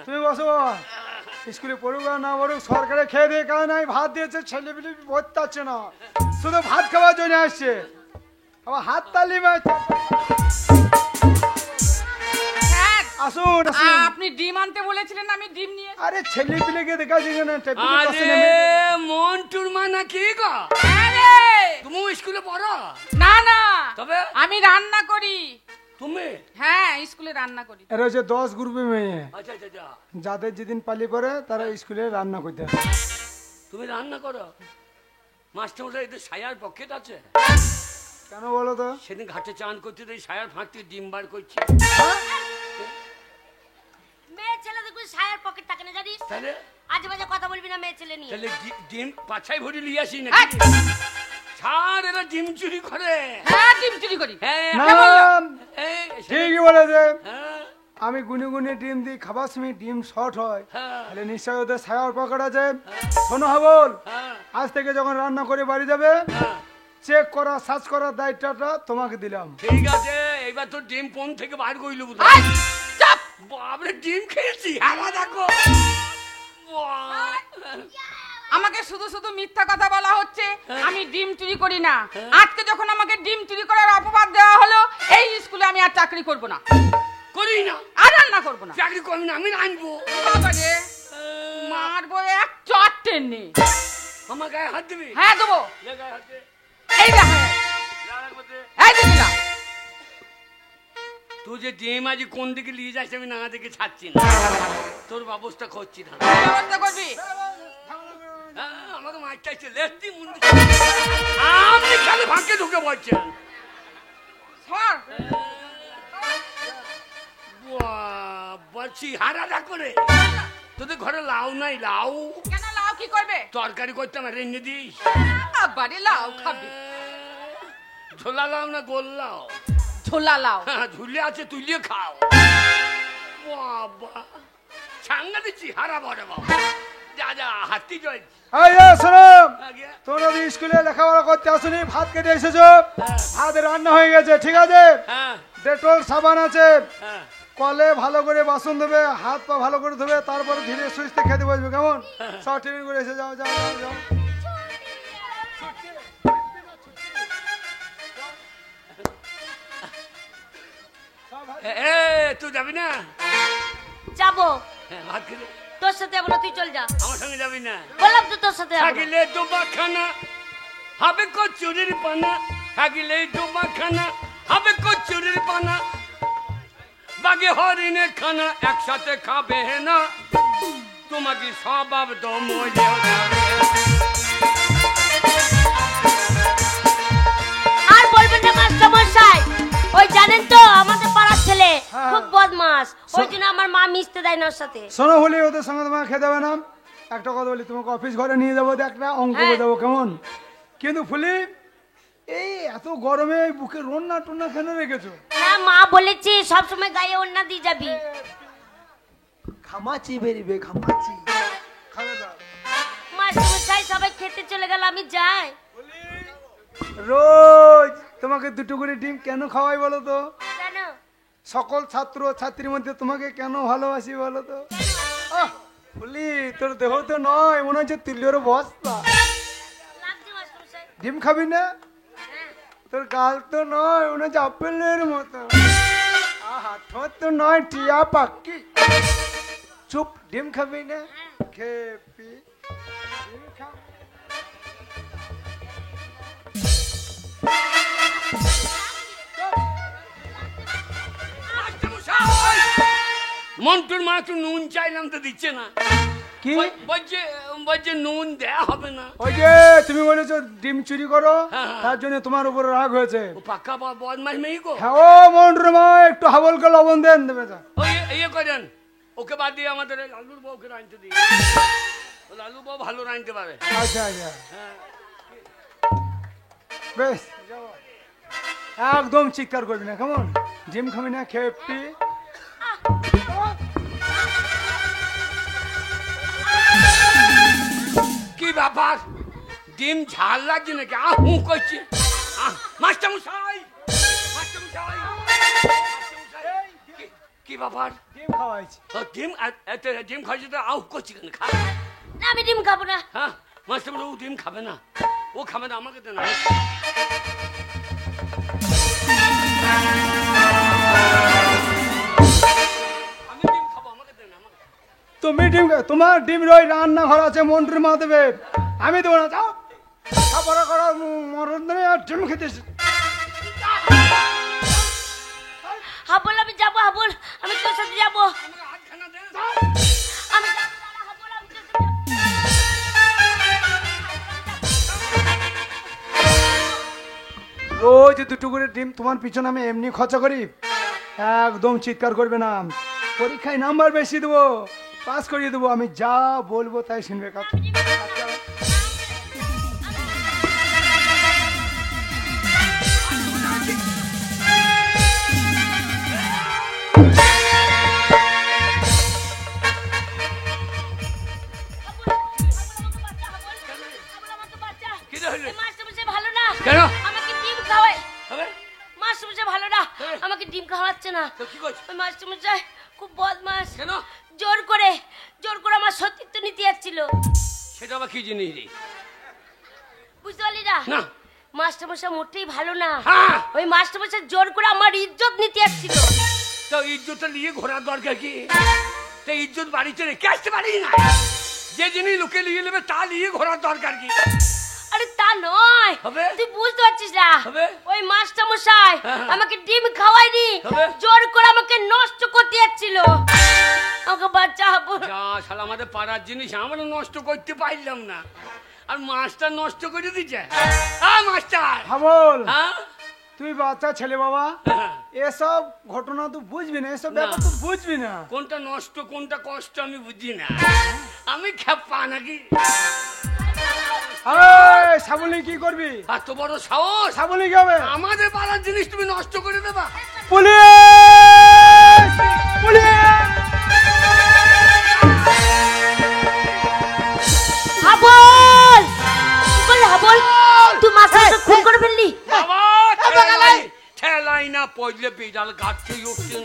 তুমি বসো বাবা। স্কুলে পড়ুক আর না পড়ুক, সরকারে খেয়ে দিয়ে কারণ নাই ভাত দিয়েছে, ছেলে পিলে ভর্তি পারছে না, শুধু ভাত খাওয়ার জন্য আসছে। আবার হাত তালি মারছে। আসুন আসুন। আপনি ডিম আনতে বলেছিলেন, আমি ডিম নিয়ে। আরে ছেলে পিলেকে দেখাচ্ছি কেন? আরে মন্টুর মা না কি গো? আরে তুমি স্কুলে পড়ো? না না, তবে আমি রান্না করি। তুমি? হ্যাঁ স্কুলে রান্না করি। এরা হচ্ছে 10 গ্রুপে মেয়ে, আচ্ছা আচ্ছা আচ্ছা। যাদের যেদিন পালি পড়ে তারা স্কুলে রান্না করতে হয়। তুমি রান্না করো? মাস্টারমশাই এদের সায়ার পকেট আছে? কেন বলো তো? সেদিন ঘাটে চান করতে তো সায়ার ফাঁকতে ডিম বার করছি। মেয়ে ছেলে দেখবি সায়ার পকেট থাকে না জানিস? তাহলে আজে বাজে কথা বলবি না মেয়ে ছেলে নিয়ে। তাহলে ডিম পাছাই ভরে নিয়ে আসি নাকি? ছাড়, এরা ডিম চুরি করে। হ্যাঁ ডিম চুরি করি। হ্যাঁ না, এই, ঠিকই বলেছে। হ্যাঁ আমি গুনে গুনে ডিম দিই, খাবার সময় ডিম শর্ট হয়, হ্যাঁ তাহলে নিশ্চয় ওদের সায়ার পকেট আছে। শোনো হাবল, হ্যাঁ আজ থেকে যখন রান্না করে বাড়ি যাবে, হ্যাঁ। চেক করা সার্চ করার দায়িত্বটা তোমাকে দিলাম। ঠিক আছে, এবার তো ডিম কোন থেকে বার করলো? আই, চাপ। বাবরে ডিম খেয়েছি, আমার দেখো। বাহ। আমাকে শুধু শুধু মিথ্যা কথা বলা হচ্ছে, আমি ডিম চুরি করি না। আজকে যখন আমাকে ডিম চুরি করার অপবাদ দেওয়া হলো, এই স্কুলে আমি আর চাকরি করব না, করি না, আর রান্না করব না। চাকরি করবি না, আমি আনবো। বাবা রে, মারবো এক চট টেনে। আমার গায়ে হাত দিবি? হ্যাঁ দেবো। লে গায়ে হাত দে। এই দেখো, এই দেখলাম। তুই যে ডিম আজ কোন দিকে নিয়ে যাস আমি না দিকে ছাড়ছি না, তোর ব্যবস্থা করছি না। ব্যবস্থা করবি? আমাকে মার চাইছে, লেস্তি মুন্ডি আপনি খালি ভাঙকে ঢুকে বলছেন। সর। বলছি হারাটা করে তোদের ঘরে লাউ নাই? লাউ কেন? লাউ কি করবে? তরকারি করতাম, রেঞ্জে দিস। বাড়ি লাউ খাবি? ঝোলা লাউ না গোল লাউ? ঝোলা লাউ। ঝুলে আছে, তুলিয়ে খাও। বাবা সাংঘা দিচ্ছি, হারা বড় বাবা। যা যা হাতি জয়। এই যে শোনো, আগে তোমরা যদি স্কুলে লেখাপড়া করতে আসনি, ভাত খেতে এসেছো, ভাত রান্না হয়ে গেছে, ঠিক আছে? হ্যাঁ ডেটল সাবান আছে, হ্যাঁ কলে ভালো করে বাসন ধোবে, হাত পা ভালো করে ধোবে, তারপরে ধীরে সুস্থে খেতে বসবে, কেমন? সব টিফিন করে এসে যাও, যাও যাও যাও। এ তুই যাবি না? যাবো। হ্যাঁ, ভাত খেলে তোর সাথে যাবো না, তুই চল যা। আমার সঙ্গে যাবি না? বললাম তো তোর সাথে যাবো না। থাকিলে ডোবা খানা হবে কচুরির পানা, থাকিলে ডোবা খানা হবে কচুরির পানা, বাগে হরিণের খানা একসাথে খাবে না, তোমাকে স্বভাব দমলেও যাবে। আর বলবেন না মাস্টার মশাই, ওই জানেন তো আমাদের পাড়ার ছেলে হ্যাঁ। খুব বদমাস, ওই জন্য আমার মা মিশতে দেয় না ওর সাথে। শোনো বলি, ওদের সঙ্গে তোমাকে খেতে হবে না। একটা কথা বলি, তোমাকে অফিস ঘরে নিয়ে যাবো, একটা অঙ্ক হ্যাঁ। বোঝাবো, কেমন? কিন্তু ফুলি, এই এত গরমে এই বুকে রন্না টন্না কেন রেখেছো? হ্যাঁ, মা বলেছে সবসময় গায়ে ওড়না দিয়ে যাবি। খামাচি বেরিবে, খামাচি খাবে দাও। মাস্টার মশাই সবাই খেতে চলে গেল, আমি যাই। রোজ তোমাকে দুটো করে ডিম কেন খাওয়াই বলো তো? কেন? সকল ছাত্র ছাত্রীর মধ্যে তোমাকে কেন ভালোবাসি বলো তো? বলি, তোর দেহ তো নয়, মনে হচ্ছে তিলের বস্তা। লাগছে মাস্টার মশাই? ডিম খাবি না? হ্যাঁ। তোর গাল তো নয়, মনে হচ্ছে আপেলের মতো। আহা, ঠোঁট তো নয়, টিয়া পাখি। চুপ, ডিম খাবি না? খেপি, ডিম খা। মন্টুর মা একটু নুন চাইলাম তো দিচ্ছে না। কি? বলছে নুন দেয়া হবে না। ওই যে তুমি বলেছো ডিম চুরি করো, হ্যাঁ। তার জন্য তোমার উপরে রাগ হয়েছে। ও পাক্কা বদমাস মেয়ে গো। হ্যাঁ, ও মন্টুর মা একটু হাবলকে লবণ দেন, দেবে যা। ওই ইয়ে করেন, ওকে বাদ দিয়ে আমাদের এই লালুর বউকে রাঁধতে দিই। ও লালু বউ ভালো রাঁধতে পারে। আচ্ছা আচ্ছা, হ্যাঁ বেশ, যাও। একদম চিৎকার করবি না, কেমন? ডিম খাবি না? খেপি। কি ব্যাপার, ডিম ঝাল লাগছে নাকি? হু করছে। মাস্টার মশাই, মাস্টার মশাই, কি ব্যাপার? ডিম খাওয়াইছি। ডিম ডিম খাইছে তো করছি কেন? খা। না, আমি ডিম খাবো না। হ্যাঁ, মাস্টার মশাই ও ডিম খাবে না, ও খাবে না, আমাকে দেন। আমি ডিম খাবো, আমাকে দেন। তুমি ডিম তোমার ডিম রই রান্না ঘর আছে, মন্টুর মা দেবে, আমি দেবো না। যাও, খাবার করো, মরণ দেবে আর ডিম খেতে এসে- হাবল, আমি যাবো। হাবল, আমি তোর সাথে যাবো। আমাকে হাতখানা দেন। আমি যাবো না, হাবল, আমি তোর সাথে যাবো। রোজ দুটো করে ডিম তোমার পিছনে আমি এমনি খরচা করি? একদম চিৎকার করবে না, পরীক্ষায় নাম্বার বেশি দেবো, পাস করিয়ে দেবো। আমি যা বলবো তাই শুনবে। কি হলো? মাস্টার মশাই ভালো না। কেন? আমাকে ডিম খাওয়ায়। হবে? মাস্টার মশাই ভালো না, আমাকে ডিম খাওয়াচ্ছে না। তো কি করছিস? ওই মাস্টার মশাই খুব বদমাস। কেন? জোর করে আমার সতীত্ব নিতে যাচ্ছিল। সেটা আবার কি জিনিস রে? বুঝতে পারলি না না। মাস্টারমশাই মোটেই ভালো না। হ্যাঁ। ওই মাস্টারমশাই জোর করে আমার ইজ্জত নিতে আসছিল। তো ইজ্জতটা নিয়ে ঘোরার দরকার কি? তো ইজ্জত বাড়িতে রেখে আসতে পারি না। যে জিনিস লোকে নিয়ে নেবে তা নিয়ে ঘোরার দরকার কি? আরে তা নয়, হবে? তুই বুঝতে পারছিস না। হবে? ওই মাস্টারমশাই হ্যাঁ। আমাকে ডিম খাওয়ায়নি, হবে? জোর করে আমাকে নষ্ট করতে যাচ্ছিল। আমাকে বাঁচাবো। যা শালা আমাদের পাড়ার জিনিস আমরা নষ্ট করতে পারলাম না, আর মাস্টার নষ্ট করে দিচ্ছে। হ্যাঁ মাস্টার। হাবল, হ্যাঁ তুই বাচ্চা ছেলে বাবা, হ্যাঁ। এসব ঘটনা তুই বুঝবি না, এসব না। ব্যাপার তুই বুঝবি না। কোনটা নষ্ট কোনটা কষ্ট আমি বুঝি না। আমি খেপা নাকি? এই সাবুনি কি করবি? এত বড় সাহস! সাবুনি কি হবে? আমাদের পাড়ার জিনিস তুমি নষ্ট করে দেবা? পুলিশ! পুলিশ! হাবল, কি করলি হাবল? তুই মাস্টারমশাই খুন করে ফেললি। বাবা ঠেলাই না পড়লে বিড়াল গাছে উঠছে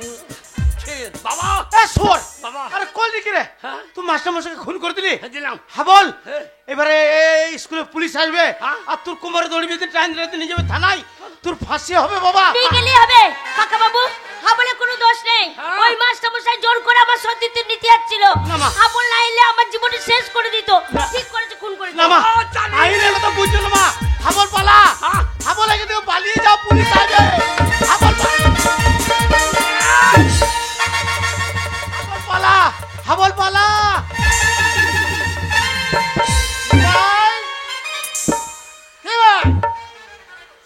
বাবা। শোর বাবা। আরে করলি কি রে? হ্যাঁ? তুই মাস্টারমশাইকে খুন করে দিলি? দিলাম। হাবল, হ্যাঁ। এবারে এই স্কুলে পুলিশ আসবে হ্যাঁ? আর তোর কোমরে দড়ি বেঁধে টাইম দিতে নিয়ে যাবে থানায়, তোর ফাঁসি হবে বাবা। নিয়ে গেলেই হবে কাকা বাবু। হাবলের কোনো দোষ নেই। হ্যাঁ। ওই মাস্টারমশাই জোর করে আমার সতীত্ব নিতে যাচ্ছিল। না, মা। হাবল না এলে আমার জীবনে শেষ করে দিত। ঠিক করেছে, খুন করে দিত। না মা, ও, চালিয়ে আইনের কথা বুঝছো না মা। হাবল পালা, হ্যাঁ। হাবল এখান থেকে পালিয়ে যাও, পুলিশ আসবে। হাবল পালা, হাবল পালা।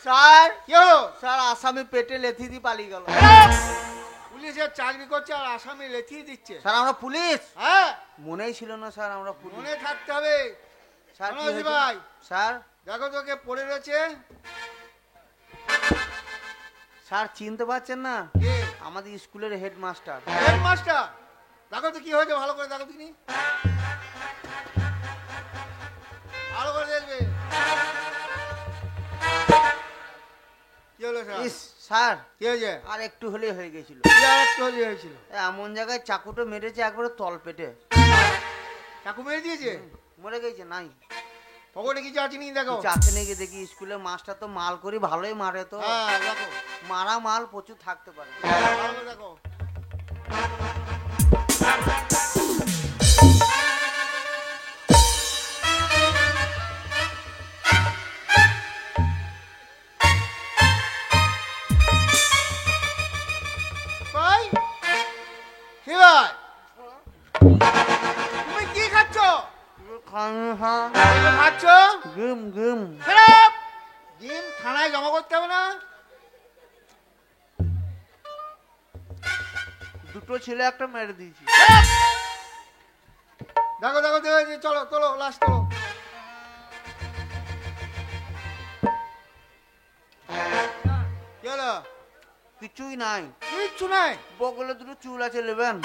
স্যার কি হলো? স্যার আসামি পেটে লেথি দিয়ে পালিয়ে গেল। পুলিশের চাকরি করছে আর আসামি লেথিয়ে দিচ্ছে। স্যার আমরা পুলিশ, হ্যাঁ, মনেই ছিল না স্যার আমরা পুলিশ। মনে থাকতে হবে। স্যার কি মনোজ হয়েছে? ভাই, স্যার দেখো তোকে পড়ে রয়েছে। স্যার চিনতে পারছেন না? কে? আমাদের স্কুলের হেডমাস্টার। হেডমাস্টার। দেখো তো কি হয়েছে, ভালো করে দেখো তুমি। ভালো করে দেখবে। কি হলো স্যার? ইস স্যার কি হয়েছে? আর একটু হলেই হয়ে গেছিল। কি আর একটু হলে হয়েছিল? এমন জায়গায় চাকুটো মেরেছে একবারে তল পেটে, চাকু মেরে দিয়েছে? মরে গেছে নাই। পকেটে কিছু আছে নাকি দেখো। চাকরি নাকি দেখি স্কুলের মাস্টার তো মাল করি ভালোই মারে তো। হ্যাঁ দেখো, মারা মাল প্রচুর থাকতে পারে। ভালো করে দেখো। ভাই, কি ভাই? তুমি কি খাচ্ছ? এগুলো খাচ্ছ? গম গম খারাপ। ডিম থানায় জমা করতে হবে না? দুটো ছেলে একটা মেরে দিয়েছি। দেখো দেখো দেখো, চলো চলো, লাশ তোলো। কি হলো? কিছুই নাই, কিচ্ছু নাই। বগলে দুটো চুল আছে নেবেন?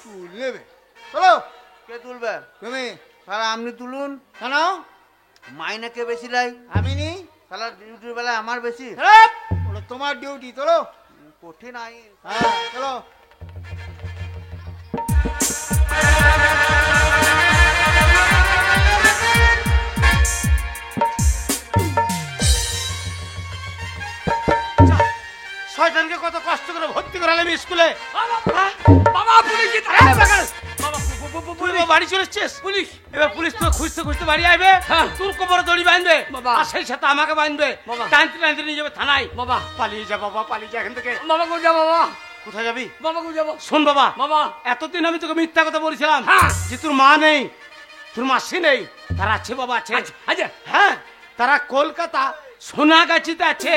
চুল নেবে? চলো। কে তুলবে? তুমি স্যার আপনি তুলুন। কেন? মাইনে কে বেশি লাই? আমি নি। শালা ডিউটির বেলায় আমার বেশি। খারাপ। ওটা তোমার ডিউটি, চলো। কঠিন আইন। হ্যাঁ চলো। শয়তানকে কত কষ্ট করে ভর্তি করালাম স্কুলে। বাবা পুলিশ! তুই এবার বাড়ি চলে এসছিস? পুলিশ! এবার পুলিশ তো খুঁজতে খুঁজতে বাড়ি আসবে। হ্যাঁ। তোর কোমরে দড়ি বাঁধবে বাবা। আর সেই সাথে আমাকে বাঁধবে। বাবা। টানতে টানতে নিয়ে যাবে থানায়। বাবা পালিয়ে যা বাবা, পালিয়ে যা এখান থেকে। বাবা কোথায় যাবো? বাবা কোথায় যাবি? বাবা কোথায় যাবো? শোন বাবা, বাবা এতদিন আমি তোকে মিথ্যা কথা বলেছিলাম হ্যাঁ। যে তোর মা নেই, তোর মাসি নেই। তারা আছে বাবা, আছে। আচ্ছা হ্যাঁ, তারা কলকাতা সোনাগাছিতে আছে,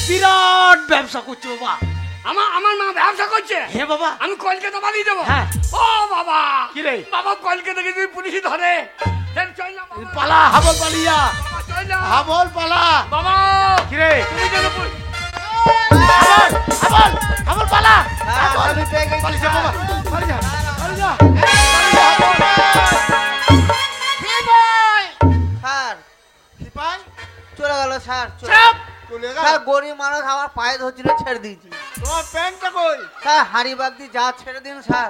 বিরাট ব্যবসা করছে বাবা। আমার মা ব্যবসা করছে? হ্যাঁ বাবা। আমি কলকাতা পালিয়ে যাবো? হ্যাঁ। ও বাবা! কি রে? বাবা কলকাতাকে যদি পুলিশ ধরে চল না বাবা। পালা, হাবল পালিয়া, বাবা, চল না হাবল পালা। বাবা। কি রে? তুমি যেন হাবল, হাবল, হাবল পালা। হ্যাঁ, আসামি পেয়ে গেছি, পালিয়ে যা বাবা, স্যার। পালিয়ে যা, পালিয়ে যা। স্যার সিপাই, চলে গেল স্যার, চলে চাপ। গেল। চলে স্যার গেল। গরিব মানুষ আমার পায়ে ধরছিল, ছেড়ে দিয়েছি। তোমার প্যান্টটা কই? স্যার হাড়ি বাগ দিয়ে যা ছেড়ে দিন স্যার।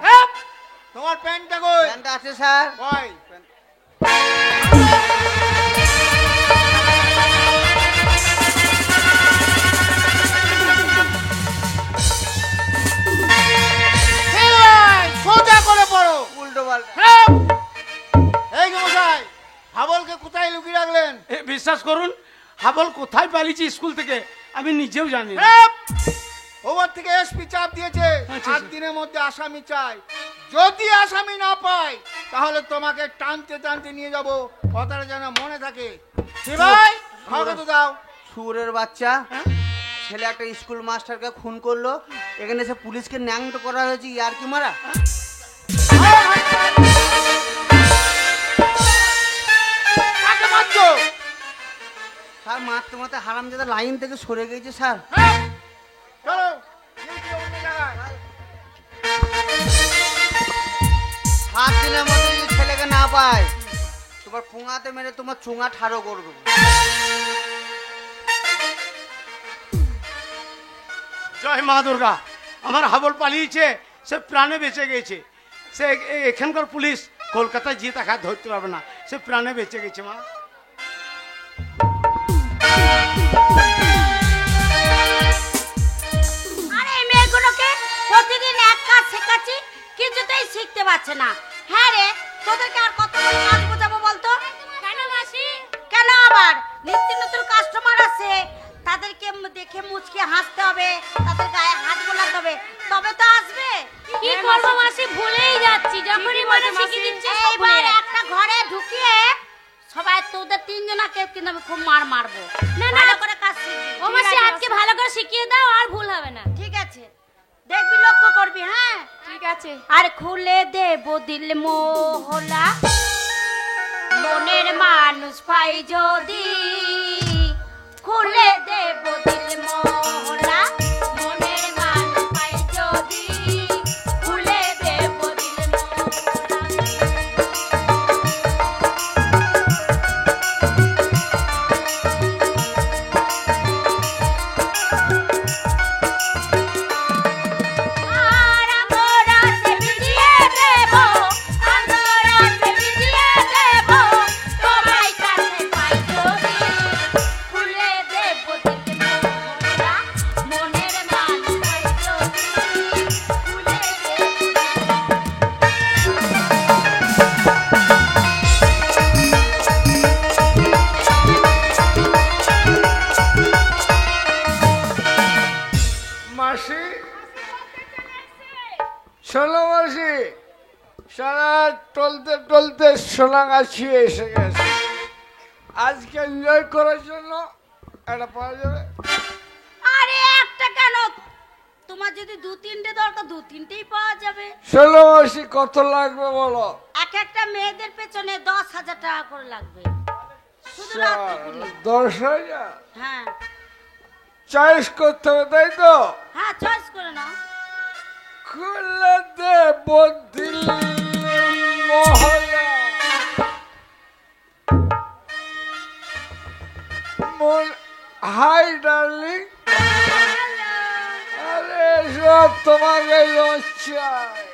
তোমার প্যান্টটা কই? প্যান্টটা আছে স্যার। কই? বিশ্বাস করুন, হাবল কোথায় পালিয়েছি স্কুল থেকে আমি নিজেও জানি না। ওভার থেকে এসপি চাপ দিয়েছে আচ্ছা। 8 দিনের মধ্যে আসামি চাই। যদি আসামি না পাই তাহলে তোমাকে টানতে টানতে নিয়ে যাব, কথাটা যেন মনে থাকে। কি ভাই খাওয়া তো দাও। সুরের বাচ্চা, ছেলে একটা স্কুল মাস্টারকে খুন করলো, এখানে এসে পুলিশকে ন্যাংটো করা হয়েছে, ইয়ার কি মারা? কাকে মারছো? স্যার মারতে মারতে হারামজাদা লাইন থেকে সরে গেছে স্যার। চলো অন্য জায়গায়। 7 দিনের মধ্যে যদি ছেলেকে না পায় তোমার পুঙাতে মেরে তোমার চুঙা ঠাড়ো করবো। জয় মা দুর্গা, আমার হাবল পালিয়েছে, সে প্রাণে বেঁচে গেছে। সে এখানকার পুলিশ কলকাতায় গিয়ে তাকে আর ধরতে পারবে না, সে প্রাণে বেঁচে গেছে মা। আরে এই মেয়েগুলোকে প্রতিদিন এক কাজ শেখাচ্ছি, কিছুতেই শিখতে পারছে না। হ্যাঁ রে, তোদেরকে আর কত করে কাজ বোঝাবো বলতো? কেন মাসি? কেন আবার নিত্য নতুন কাস্টমার আছে, তাদেরকে দেখে মুচকে হাসতে হবে, তাদের গায়ে হাত বোলাতে হবে, তবে তো আসবে। কি করবো মাসি, ভুলেই যাচ্ছি। যখনই মনে শিখিয়ে দিচ্ছে এইবার একটা ঘরে ঢুকিয়ে সবাই তোদের 3 জনাকে কিন্তু আমি খুব মারবো। না, না। ভালো করে কাজ শিখবি। ও মাসি আজকে ভালো করে শিখিয়ে দাও, আর ভুল হবে না। ঠিক আছে, দেখবি লক্ষ্য করবি। হ্যাঁ ঠিক আছে। আর খুলে দেব দিল মোহলা, মনের মানুষ পাই যদি, খুলে দেব দিল মোহলা, মনের মানুষ পাই যদি, খুলে দেব দিল মোহলা। আর আমরা সে ভিজিয়ে দেব, আমরা সে ভিজিয়ে দেব, তোমায় কাছে পাই যদি, খুলে দেব দিল মোহলা, মনের মানুষ পাই যদি, খুলে মাসি, শোনো মাসি, সারা টলতে টলতে সোনাগাছি এসে গেছে। আজকে এনজয় করার জন্য এটা পাওয়া যাবে? আরে একটা কেন, তোমার যদি 2-3টে দরকার 2-3টেই পাওয়া যাবে। শোনো মাসি, কত লাগবে বলো? এক একটা মেয়েদের পেছনে 10,000 টাকা করে লাগবে, শুধু রাত্রিকুলি। 10,000 হ্যাঁ চয়েস করতে হবে, তাই তো? হ্যাঁ, চয়েস করে নাও। খুলে দেব দিল মহলা, মন। হাই ডার্লিং, আরে সব তোমাকে চাই।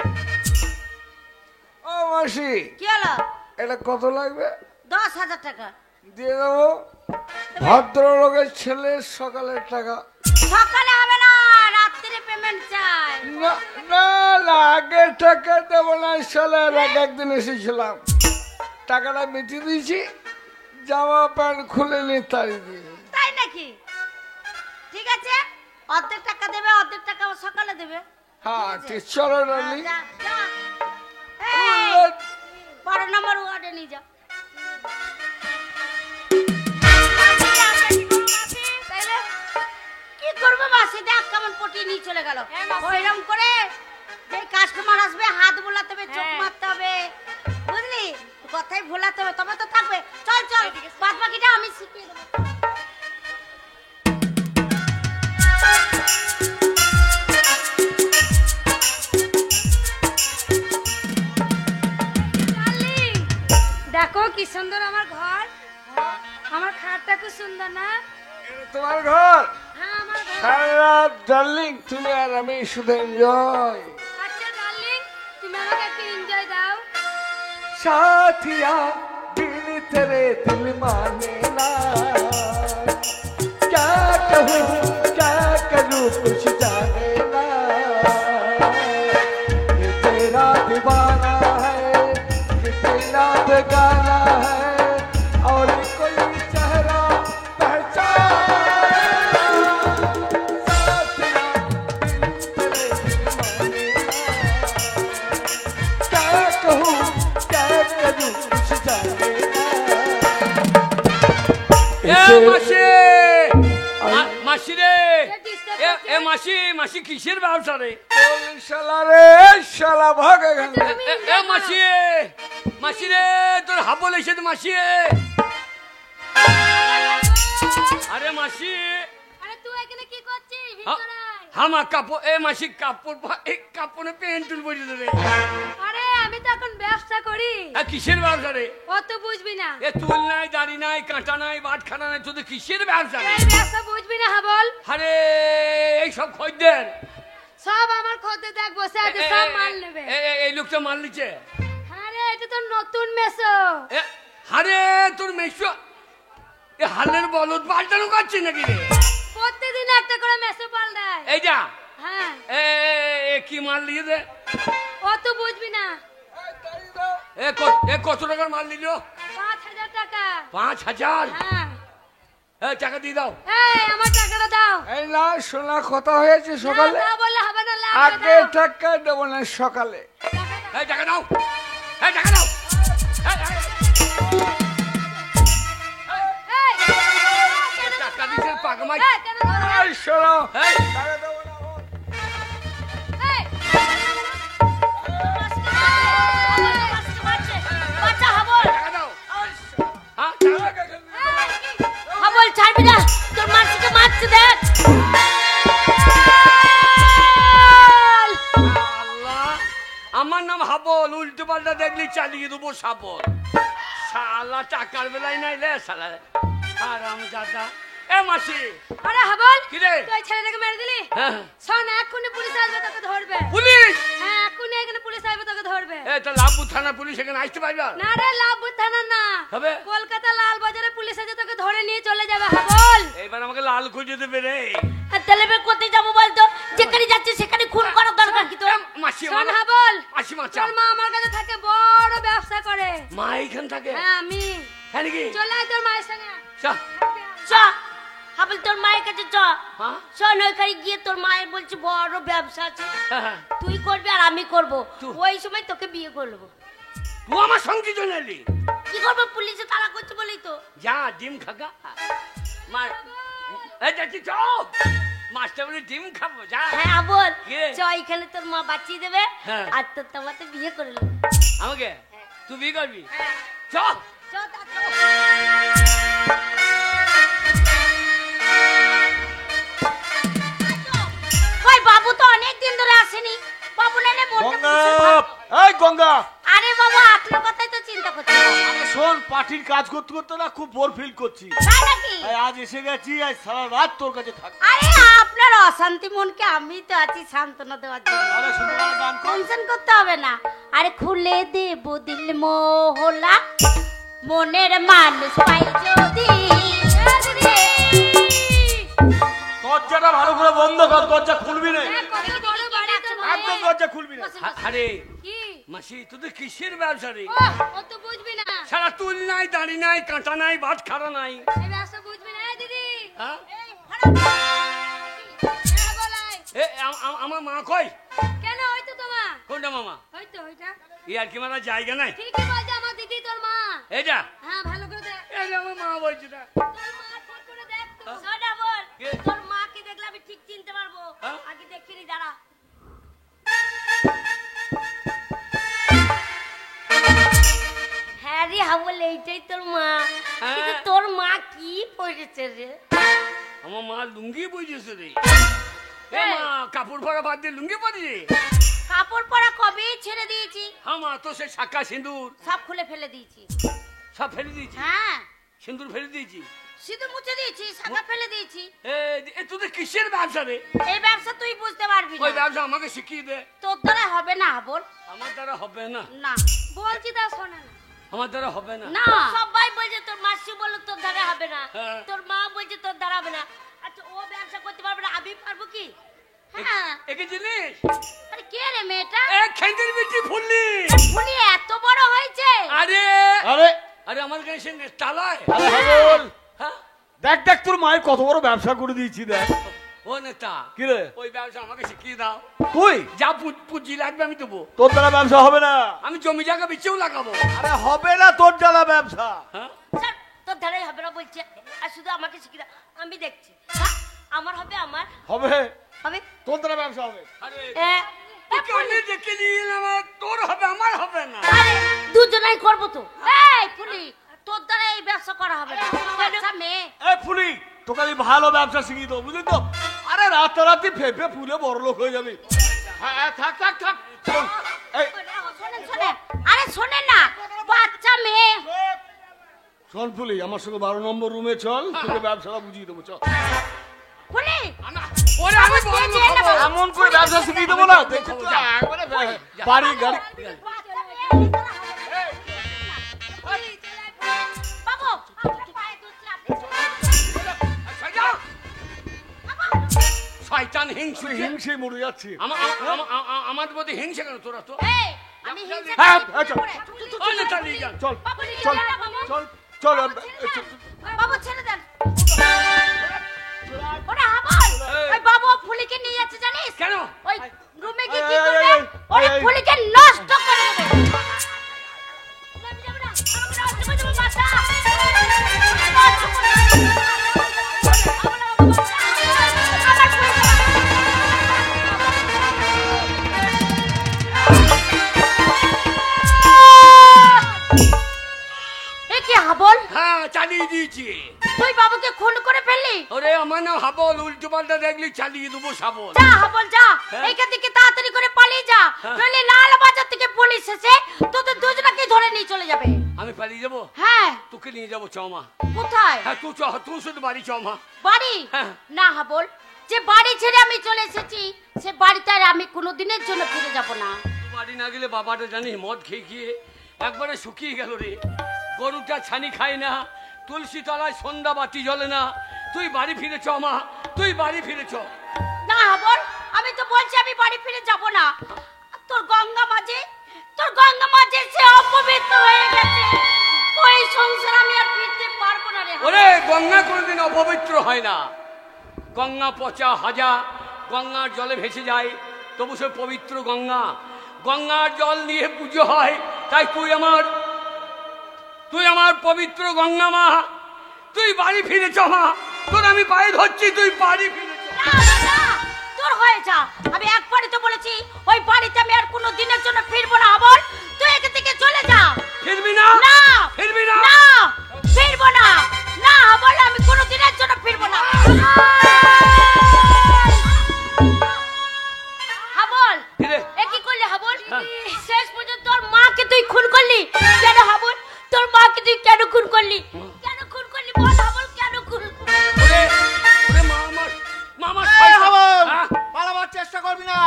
ও মাসি, কি হলো? এটা কত লাগবে? 10,000 টাকা দিয়ে দেবো। ভদ্রলোকের ছেলে সকালের টাকা। সকালে হবে না, রাত্রে পেমেন্ট চাই। না না না, আগে টাকা দেবো না, সালে একদিন এসেছিলাম, টাকাটা মিটিয়ে দিয়েছি, জামা প্যান্ট খুলে নিয়ে তাড়ি দিয়েছি। তাই নাকি? ঠিক আছে, অর্ধেক টাকা দেবে, অর্ধেক টাকা সকালে দেবে। হ্যাঁ ঠিক, চলো ডার্লিং। যা, যা। এই, 12 নম্বর ওয়ার্ডে নিয়ে যাও। কি করবো মাসি, দেখ কেমন পটিয়ে নিয়ে চলে গেল। ওইরকম করে যে কাস্টমার আসবে হাত বোলাতে হবে, চোখ মারতে হবে, বুঝলি? কথাই ভোলাতে হবে, তবে তো থাকবে। চল চল, বাদ বাকিটা আমি শিখিয়ে দেবো। দেখো কি সুন্দর আমার ঘর, আমার খাটটা খুব সুন্দর না? তোমার ঘর? হ্যাঁ আমার ঘর। সারা রাত ডার্লিং তুমি আর আমি শুধু এনজয়। আচ্ছা ডার্লিং, তুমি আমাকে একটু এনজয় দাও। साथिया दिल तेरे दिल माने ना, क्या कहूँ क्या करूँ कुछ जाने ना, ये तेरा दीवाना है, ये तेरा बेगाना है, और कोई चेहरा মাসি মাসি রে এ মাসি মাসি কিসের ব্যবসা রে শালা রে শালা ভাগ এখান থেকে। এ মাসি মাসি রে তোর হাবল এসেছে মাসি আরে মাসি আরে তুই এখানে কি করছিস ভিতরে আয়। হামা কাপড় এ মাসি কাপড় কাপড়ে প্যান্ট তুল পড়ে দেবে আরে আমি তো এখন ব্যবসা করি। কিসের ব্যবসা রে অত বুঝবি না, এ তুল নাই দাড়ি নাই কাঁটা নাই বাটখানা নাই তোদের কিসের ব্যবসা রে এই ব্যবসা বুঝবি না হাবল। আরে এই সব খদ্দের সব আমার খদ্দের দেখ বসে আছে, সব মাল নেবে। এই লোকটা মাল নিচ্ছে আরে এটা তো নতুন মেসো। আরে তোর মেশো এ হালের বলদ পাল্টানো করছে নাকি রে প্রতিদিন একটা করে মেসো পাল্টায়। এই যা হ্যাঁ এ কি মাল নিয়ে দে অত বুঝবি না। এ কত টাকার মাল নিল 5,000 টাকা। 5,000 হ্যাঁ টাকা দিয়ে দাও এই আমার টাকাটা দাও। এই না শোনা কথা হয়েছে সকালে, না বললে হবে না, লাভ আগে টাকা দেবো না সকালে। এই টাকা দাও এই টাকা দাও টাকা দিতে পাগমাই এই শোনো এই টাকা দেবো না। টাকা দাও হ্যাঁ টাকা হাবল ছাড়বি না, তোর মাসিকে মারছে দেখ। আল্লাহ আমার নাম হাবল, উল্টো পাল্টা দেখলি চালিয়ে দেবো সাবল। শালা টাকার বেলায় নাই রে শালা আরাম দাদা। এ মাসি আরে হাবল কি রে তুই ছেলেটাকে মেরে দিলি। হ্যাঁ শোন এক্ষুনি পুলিশ আসবে তোকে ধরবে। পুলিশ হ্যাঁ এক্ষুনি এখানে পুলিশ আসবে তোকে ধরবে। এ তো লাভপুর থানা পুলিশ এখানে আসতে পারবে না রে লাভপুর থানা না, হবে? কলকাতা লাল বাজারে পুলিশ এসে তোকে ধরে নিয়ে চলে যাবে হাবল। এইবার আমাকে লাল খুঁজে দেবে রে আর তাহলে এবার কোথায় যাবো বলতো? যেখানে যাচ্ছি সেখানে খুন করার দরকার কি তোর? মাসি শোন হাবল, মাসি মাচা তোর মা আমার কাছে থাকে, বড় ব্যবসা করে। মা এইখান থাকে হ্যাঁ আমি। হ্যাঁ নাকি চলে আয় তোর মায়ের সঙ্গে। চা চ হাবল তোর মায়ের কাছে চ। হ্যাঁ শোন ওইখানে গিয়ে তোর মায়ের বলছি বড় ব্যবসা আছে, হ্যাঁ তুই করবি আর আমি করব। তুই- ওই সময় তোকে বিয়ে করবো। তুই আমার সঙ্গে চলে এলি কি করবো, পুলিশে তাড়া করছে বলেই তো। যা ডিম খাগা মা এই যাচ্ছি চপ মাস্টার বলে ডিম খাবো যা হ্যাঁ হাবল কি রে? চ, এখানে তোর মা বাঁচিয়ে দেবে হ্যাঁ। আর তোর তোমাতে বিয়ে করে নেবে। আমাকে তুই বিয়ে করবি হ্যাঁ চ চ তাড়াতাড়ি। ওই বাবু তো অনেক দিন ধরে আসেনি, বাবু নালে গঙ্গা এই গঙ্গা আরে বাবা আপনার কথাই তো চিন্তা করছি। আরে শোন, পার্টির কাজ করতে করতে না খুব বোর ফিল করছি। তাই নাকি? তাই আজ এসে গেছি, আজ সারা রাত তোর কাছে থাক। আরে আপনার অশান্তি মনকে আমি তো আছি সান্ত্বনা দেওয়ার জন্য। আরে শুনে গান কর। টেনশন করতে হবে না। আরে খুলে দেব দিল মোহলা, মনের মানুষ পাই যদি। দরজাটা ভালো করে বন্ধ কর, দরজা খুলবি না, হ্যাঁ, কত বড় বাড়ি তোমার। একদম দরজা খুলবি না। আরে কি? মাসি তোদের কিসের ব্যবসা রে ও, অত বুঝবি না, সারা তুল নাই দাড়ি নাই কাঁটা নাই বাট খাড়া নাই এই ব্যবসা বুঝবি না। এই দিদি, হ্যাঁ এই হারাম। হ্যাঁ, বলাই। এ আমার মা কই কেন ওই তো তোমার? কোনটা মামা ওই তো ওইটা। ই আর কি মারা জায়গা নাই ঠিকই বলছে আমার দিদি তোর মা। এইটা হ্যাঁ ভালো করে দেখ। এই যে আমার মা বলছে না তোর মা ঠিক করে দেখ তো। সোনা বল, কে? তোর মাকে দেখলে আমি ঠিক চিনতে পারবো। হ্যাঁ? আগে দেখিনি দাঁড়া। হ্যাঁ রে হাবল, এইটাই তোর মা। হ্যাঁ। কিন্তু তোর মা কি পড়েছে রে? আমার মা লুঙ্গি বুঝেছে রে এ মা কাপড় পরা বাদ দিয়ে লুঙ্গি পরিয়ে কাপড় পরা কবেই ছেড়ে দিয়েছি, হ্যাঁ মা তো সে শাখা সিঁদুর সব খুলে ফেলে দিয়েছি। সব ফেলে দিয়েছি হ্যাঁ সিঁদুর ফেলে দিয়েছি শুধু মুছে দিয়েছি, শাখা ফেলে দিয়েছি। এ তোদের কিসের ব্যবসা রে এই ব্যবসা তুই বুঝতে পারবি ওই না, ব্যবসা আমাকে শিখিয়ে দে তোর দ্বারা হবে না হাবল। আমার দ্বারা হবে না না বলছি তা শোনে না। আমার দ্বারা হবে না না সবাই বলছে তোর মাসি বললো তোর দ্বারা হবে না, হ্যাঁ। তোর মা বলছে তোর দ্বারা হবে না। আচ্ছা ও ব্যবসা করতে পারবে না, আমি পারবো কি? হ্যাঁ একে জিনিস আরে কে রে মেয়েটা? এ খেন্দির বিটি ফুললি ফুলি এত বড় হয়েছে। আরে আরে আরে আমার কাছে সে তালায় আরে হাবল, হ্যাঁ দেখ দেখ তোর মায়ের কত বড় ব্যবসা করে দিয়েছি দেখ। ও নেতা কি রে ওই ব্যবসা আমাকে শিখিয়ে দাও তুই? যা পুঁজি লাগবে আমি দেবো তোর দ্বারা ব্যবসা হবে না। আমি জমি জায়গা বেচেও লাগাবো আরে হবে না তোর দ্বারা ব্যবসা। হ্যাঁ স্যার তোর দ্বারাই হবে না বলছে, আর শুধু আমাকে শিখি না, আমি দেখছি। হ্যাঁ, আমার হবে, আমার হবে, হবে। তোর দ্বারা ব্যবসা হবে। তোকে আমি দেখে নিয়ে আমার, তোর হবে আমার হবে না। আরে দুজনেই করবো তো। এই ফুলি, তোর দ্বারা এই ব্যবসা করা হবে না। বাচ্চা মেয়ে। এ ফুলি, তোকে আমি ভালো ব্যবসা শিখিয়ে দেবো, বুঝলি তো? আরে রাতারাতি ফেপে ফুলে বড় লোক হয়ে যাবি। হ্যাঁ, থাক থাক থাক। এই শোনেন শোনেন, আরে শোনেন না, বাচ্চা মেয়ে। শোন ফুলি, আমার সঙ্গে 12 নম্বর রুমে চল, তোকে ব্যবসাটা বুঝিয়ে দেবো। চল ফুলি, ওরে আমি বড় লোক হবো। এমন করে ব্যবসা শিখিয়ে দেবো না, দেখছি তো একবারে বাড়ি গাড়ি। বাবু, শয়তান হিংসু, হিংসে মরে যাচ্ছে। আমার প্রতি হিংসা কেন তোরা? তো এই আমি হিংসা হ্যাঁ, করি। চল। চল চালিয়ে যান। চল বাবু, চল চল চল। বাবু ছেড়ে দেন। ওরে হাবল, ওই বাবু ফুলিকে নিয়ে যাচ্ছে জানিস? কেন? ওই রুমে গিয়ে কি করবে? ওরে ফুলিকে নষ্ট করে দেবে। যাবে না, আমাকে নষ্ট করে দেবে বাচ্চা। নষ্ট করে দেবে। হাবল, হ্যাঁ চালিয়ে দিয়েছি। তুই বাবুকে খুন করে ফেললি? ওরে আমার নাম হাবল, উল্টো পাল্টা দেখলি চালিয়ে দেবো সাবল। যা হাবল যা, এইখান থেকে তাড়াতাড়ি করে পালিয়ে যা, নইলে লাল বাজার থেকে পুলিশ এসে তোদের দুজনকে ধরে নিয়ে চলে যাবে। আমি পালিয়ে যাবো? হ্যাঁ। তোকে নিয়ে যাবো চমা। কোথায়? হ্যাঁ তুই শুধু বাড়ি চমা। বাড়ি? হ্যাঁ। না হাবল, যে বাড়ি ছেড়ে আমি চলে এসেছি সে বাড়িতে আর আমি কোনোদিনের জন্য ফিরে যাব না। বাড়ি না গেলে বাবাটা জানিস মদ খেয়ে খেয়ে একবারে শুকিয়ে গেল রে। গরুটা ছানি খায় না, তুলসী তলায় সন্ধ্যা বাতি জ্বলে না। তুই বাড়ি ফিরে চ মা, তুই বাড়ি ফিরে চ। না হাবল, আমি তো বলছি আমি বাড়ি ফিরে যাব না। তোর গঙ্গা মাঝে সে অপবিত্র হয়ে গেছে, ওই সংসার আমি আর ফিরতে পারবো না রে। ওরে গঙ্গা কোনোদিন অপবিত্র হয় না। গঙ্গা পচা হাজা, গঙ্গার জলে ভেসে যায়, তবু সে পবিত্র গঙ্গা। গঙ্গার জল নিয়ে পুজো হয়, তাই তুই আমার পবিত্র গঙ্গা মা, তুই বাড়ি ফিরে চ মা। তোর আমি পায়ে ধরছি, তুই বাড়ি ফিরে চ। তোর হয়ে যা, আমি একবারই তো বলেছি ওই বাড়িতে আমি আর কোনো দিনের জন্য ফিরবো না। হাবল, তুই এখান থেকে চলে যা। ফিরবি না? না ফিরবি না? না ফিরবো না। না হাবল, আমি কোনো দিনের জন্য ফিরবো না। হাবল, এ কি করলি হাবল? শেষ পর্যন্ত তোর মাকে তুই খুন করলি কেন হাবল? তোর মাকে তুই কেন খুন করলি? কেন খুন করলি বল হাবল, কেন খুন করলি? পালাবার চেষ্টা করবি না,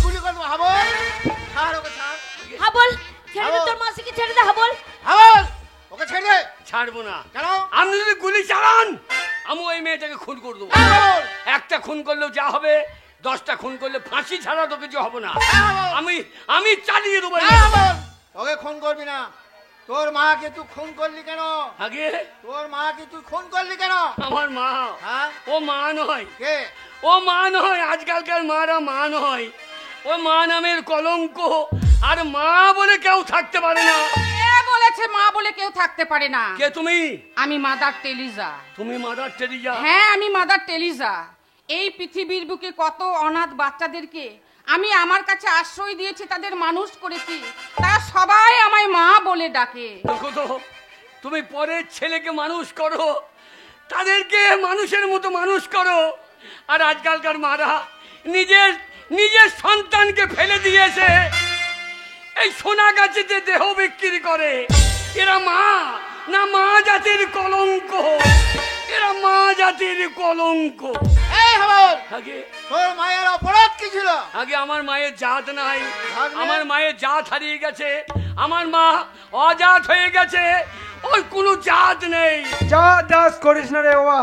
গুলি করবো। হাবল ছাড়, ওকে ছাড়। হাবল ছেড়ে দে, তোর মাসিকে ছেড়ে দে হাবল। হাবল ওকে ছেড়ে দে। ছাড়বো না। কেন? আপনি যদি গুলি চালান আমি ওই মেয়েটাকে খুন করে দেবো। একটা খুন করলেও যা হবে, 10টা খুন করলে ফাঁসি ছাড়া তো কিছু হবে না। আমি চালিয়ে দেবো। ওকে খুন করবি না। তোর মাকে তুই খুন করলি কেন? আগে তোর মাকে তুই খুন করলি কেন? আমার মা, হ্যাঁ? ও মা নয়। কে? ও মা নয়, আজকালকার মারা মা নয়। ও মা নামের কলঙ্ক, আর মা বলে কেউ থাকতে পারে না। কে বলেছে মা বলে কেউ থাকতে পারে না? কে তুমি? আমি মাদার টেলিজা। তুমি মাদার টেরিজা? হ্যাঁ, আমি মাদার টেলিজা। এই পৃথিবীর বুকে কত অনাথ বাচ্চাদেরকে আমি আমার কাছে আশ্রয় দিয়েছি, তাদের মানুষ করেছি, তারা সবাই আমায় মা বলে ডাকে। দেখো তো, তুমি পরের ছেলেকে মানুষ করো, তাদেরকে মানুষের মতো মানুষ করো, আর আজকালকার মারা নিজের সন্তানকে ফেলে দিয়েছে এই সোনা গাছেতে দেহ বিক্রি করে। এরা মা না, মা জাতির কলঙ্ক, এরা মা জাতির কলঙ্ক। এই হাবল, আগে তোর মায়ের অপরাধ কি ছিল? আগে আমার মায়ের জাত নাই, আমার মায়ের জাত হারিয়ে গেছে, আমার মা অজাত হয়ে গেছে, ওর কোনো জাত নেই। জাত করিস না রে বাবা,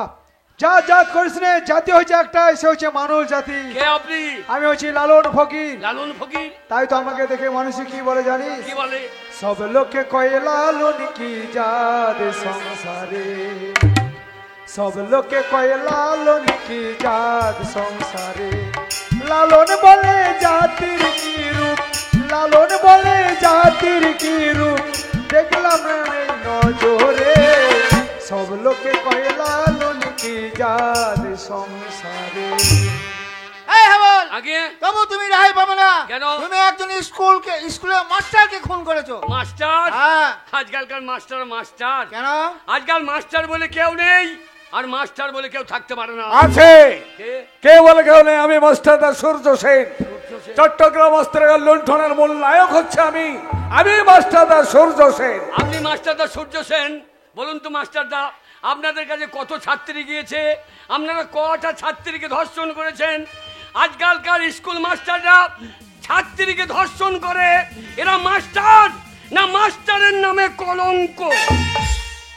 জাত করিস না। জাতি হচ্ছে একটাই, সে হচ্ছে মানুষ জাতি। কে আপনি? আমি হচ্ছি লালন ফকির। লালন ফকির? তাই তো আমাকে দেখে মানুষ কি বলে জানিস? কি বলে? সব লোকে কয়ে লালন কি জাত সংসারে, সব লোকে কয়ে লালন কি জাত সংসারে। লালন বলে জাতির কি রূপ, লালন বলে জাতির কি রূপ, দেখলাম না এই নজরে। চাঁদ সংসারে। এই হাবল, আগে তবু তুমি রেহাই পাবে না। কেন? তুমি একজন স্কুলের মাস্টারকে খুন করেছো। মাস্টার? হ্যাঁ। আজকালকার মাস্টার মাস্টার কেন? আজকাল মাস্টার বলে কেউ নেই, আর মাস্টার বলে কেউ থাকতে পারে না। আছে, কে? কে বলে কেউ নেই। আমি মাস্টারদা সূর্য সেন, চট্টগ্রাম অস্ত্রাগার লুণ্ঠনের মূল নায়ক হচ্ছে আমি মাস্টারদা সূর্য সেন। আপনি মাস্টারদা সূর্য সেন? বলুন তো মাস্টারদা, আপনাদের কাছে কত ছাত্রী গিয়েছে? আপনারা কটা ছাত্রীকে ধর্ষণ করেছেন? আজকালকার স্কুল মাস্টাররা ছাত্রীকে ধর্ষণ করে, এরা মাস্টার না মাস্টারের নামে কলঙ্ক?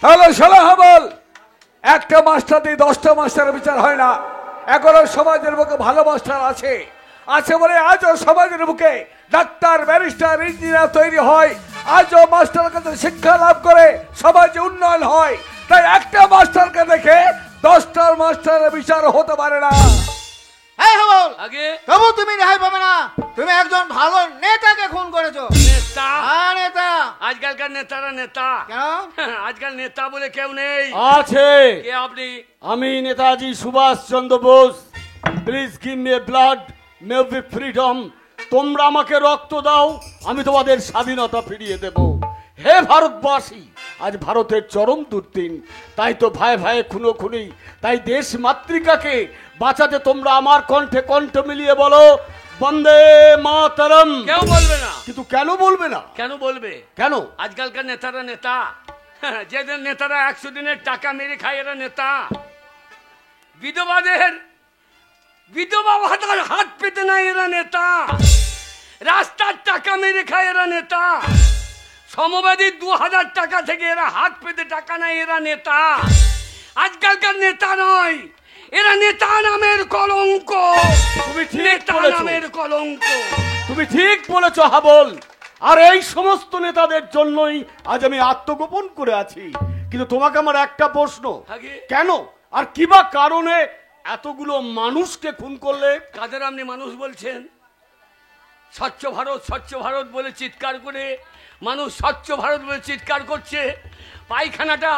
তাহলে শোনো হাবল, একটা মাস্টার দিয়ে 10টা মাস্টারের বিচার হয় না। এখনো সমাজের বুকে ভালো মাস্টার আছে বলে আজও সমাজের বুকে ডাক্তার, ব্যারিস্টার, ইঞ্জিনিয়ার তৈরি হয়। আজও মাস্টারের কাছে শিক্ষা লাভ করে সমাজে উন্নয়ন হয়। তাই একটা মাস্টারকে দেখে 10টার মাস্টারের বিচার হতে পারে না। এই হাবল, আগে তবু তুমি রেহাই পাবে না। তুমি একজন ভালো নেতাকে খুন করেছো। নেতা? হ্যাঁ, নেতা। আজকালকার নেতারা নেতা? কেন? আজকাল নেতা বলে কেউ নেই। আছে, কে আপনি? আমি Netaji Subhash Chandra Bose. Please give me blood, may be freedom. তোমরা আমাকে রক্ত দাও, আমি তোমাদের স্বাধীনতা ফিরিয়ে দেব। হে ভারতবাসী, আজ ভারতের চরম দুর্দিন। তাই তো ভাই ভাই খুনোখুনি। তাই দেশ মাতৃকাকে বাঁচাতে তোমরা আমার কণ্ঠে কণ্ঠ মিলিয়ে বলো বন্দে মাতরম। কেউ বলবে না। কিন্তু কেন বলবে না? কেন বলবে? কেন? আজকালকার নেতারা নেতা? যেদের নেতারা 100 দিনের টাকা মেরে খায় এরা নেতা। বিধবা ভাতার হাত পেতে নাই এরা নেতা। রাস্তার টাকা মেরে খায় এরা নেতা। সমবাদী 2000 টাকা থেকে এরা হাত পেতে টাকা নাই এরা নেতা। আজকালকার নেতা নয়, এরা নেতা নামের কলঙ্ক। তুমি ঠিক নেতা বলেছো। নামের কলঙ্ক। তুমি ঠিক বলেছ হাবল। আর এই সমস্ত নেতাদের জন্যই আজ আমি আত্মগোপন করে আছি। কিন্তু তোমাকে আমার একটা প্রশ্ন, আগে? কেন আর কিবা কারণে এতগুলো মানুষকে খুন করলে? কাদের আপনি মানুষ বলছেন? স্বচ্ছ ভারত স্বচ্ছ ভারত বলে চিৎকার করে মানুষ স্বচ্ছ ভারত বলে চিৎকার করছে। পায়খানাটা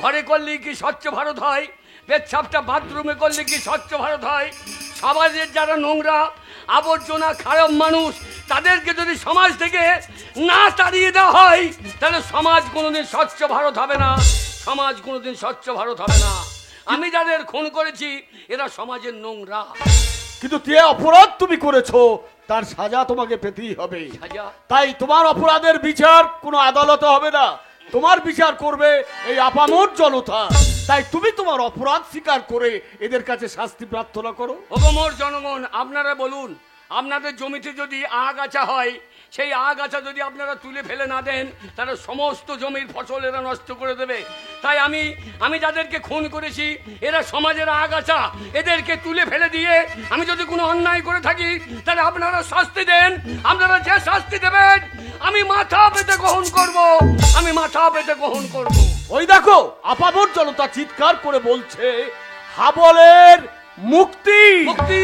ঘরে করলে কি স্বচ্ছ ভারত হয়? পেচ্ছাপটা বাথরুমে করলে কি স্বচ্ছ ভারত হয়? সমাজের যারা নোংরা আবর্জনা খারাপ মানুষ, তাদেরকে যদি সমাজ থেকে না তাড়িয়ে দেওয়া হয়, তাহলে সমাজ কোনোদিন স্বচ্ছ ভারত হবে না। সমাজ কোনোদিন স্বচ্ছ ভারত হবে না। আমি যাদের খুন করেছি এরা সমাজের নোংরা। কিন্তু যে অপরাধ তুমি করেছো তার সাজা তোমাকে পেতেই হবে। সাজা? তাই তোমার অপরাধের বিচার কোনো আদালতে হবে না, তোমার বিচার করবে এই আপামর জনতা। তাই তুমি তোমার অপরাধ স্বীকার করে এদের কাছে শাস্তি প্রার্থনা করো। ওগোমোর জনগণ, আপনারা বলুন, আপনাদের জমিতে যদি আগাছা হয়, সেই আগাছা যদি আপনারা তুলে ফেলে না দেন, তাহলে সমস্ত জমির ফসল এরা নষ্ট করে দেবে। তাই আমি যাদেরকে খুন করেছি এরা সমাজের আগাছা, এদেরকে তুলে ফেলে দিয়ে আমি যদি কোনো অন্যায় করে থাকি তাহলে আপনারা শাস্তি দেন। আপনারা যে শাস্তি দেবেন আমি মাথা পেতে গ্রহণ করব। আমি মাথা পেতে গ্রহণ করব। ওই দেখো আপামর জনতা চিৎকার করে বলছে হাবলের মুক্তি। মুক্তি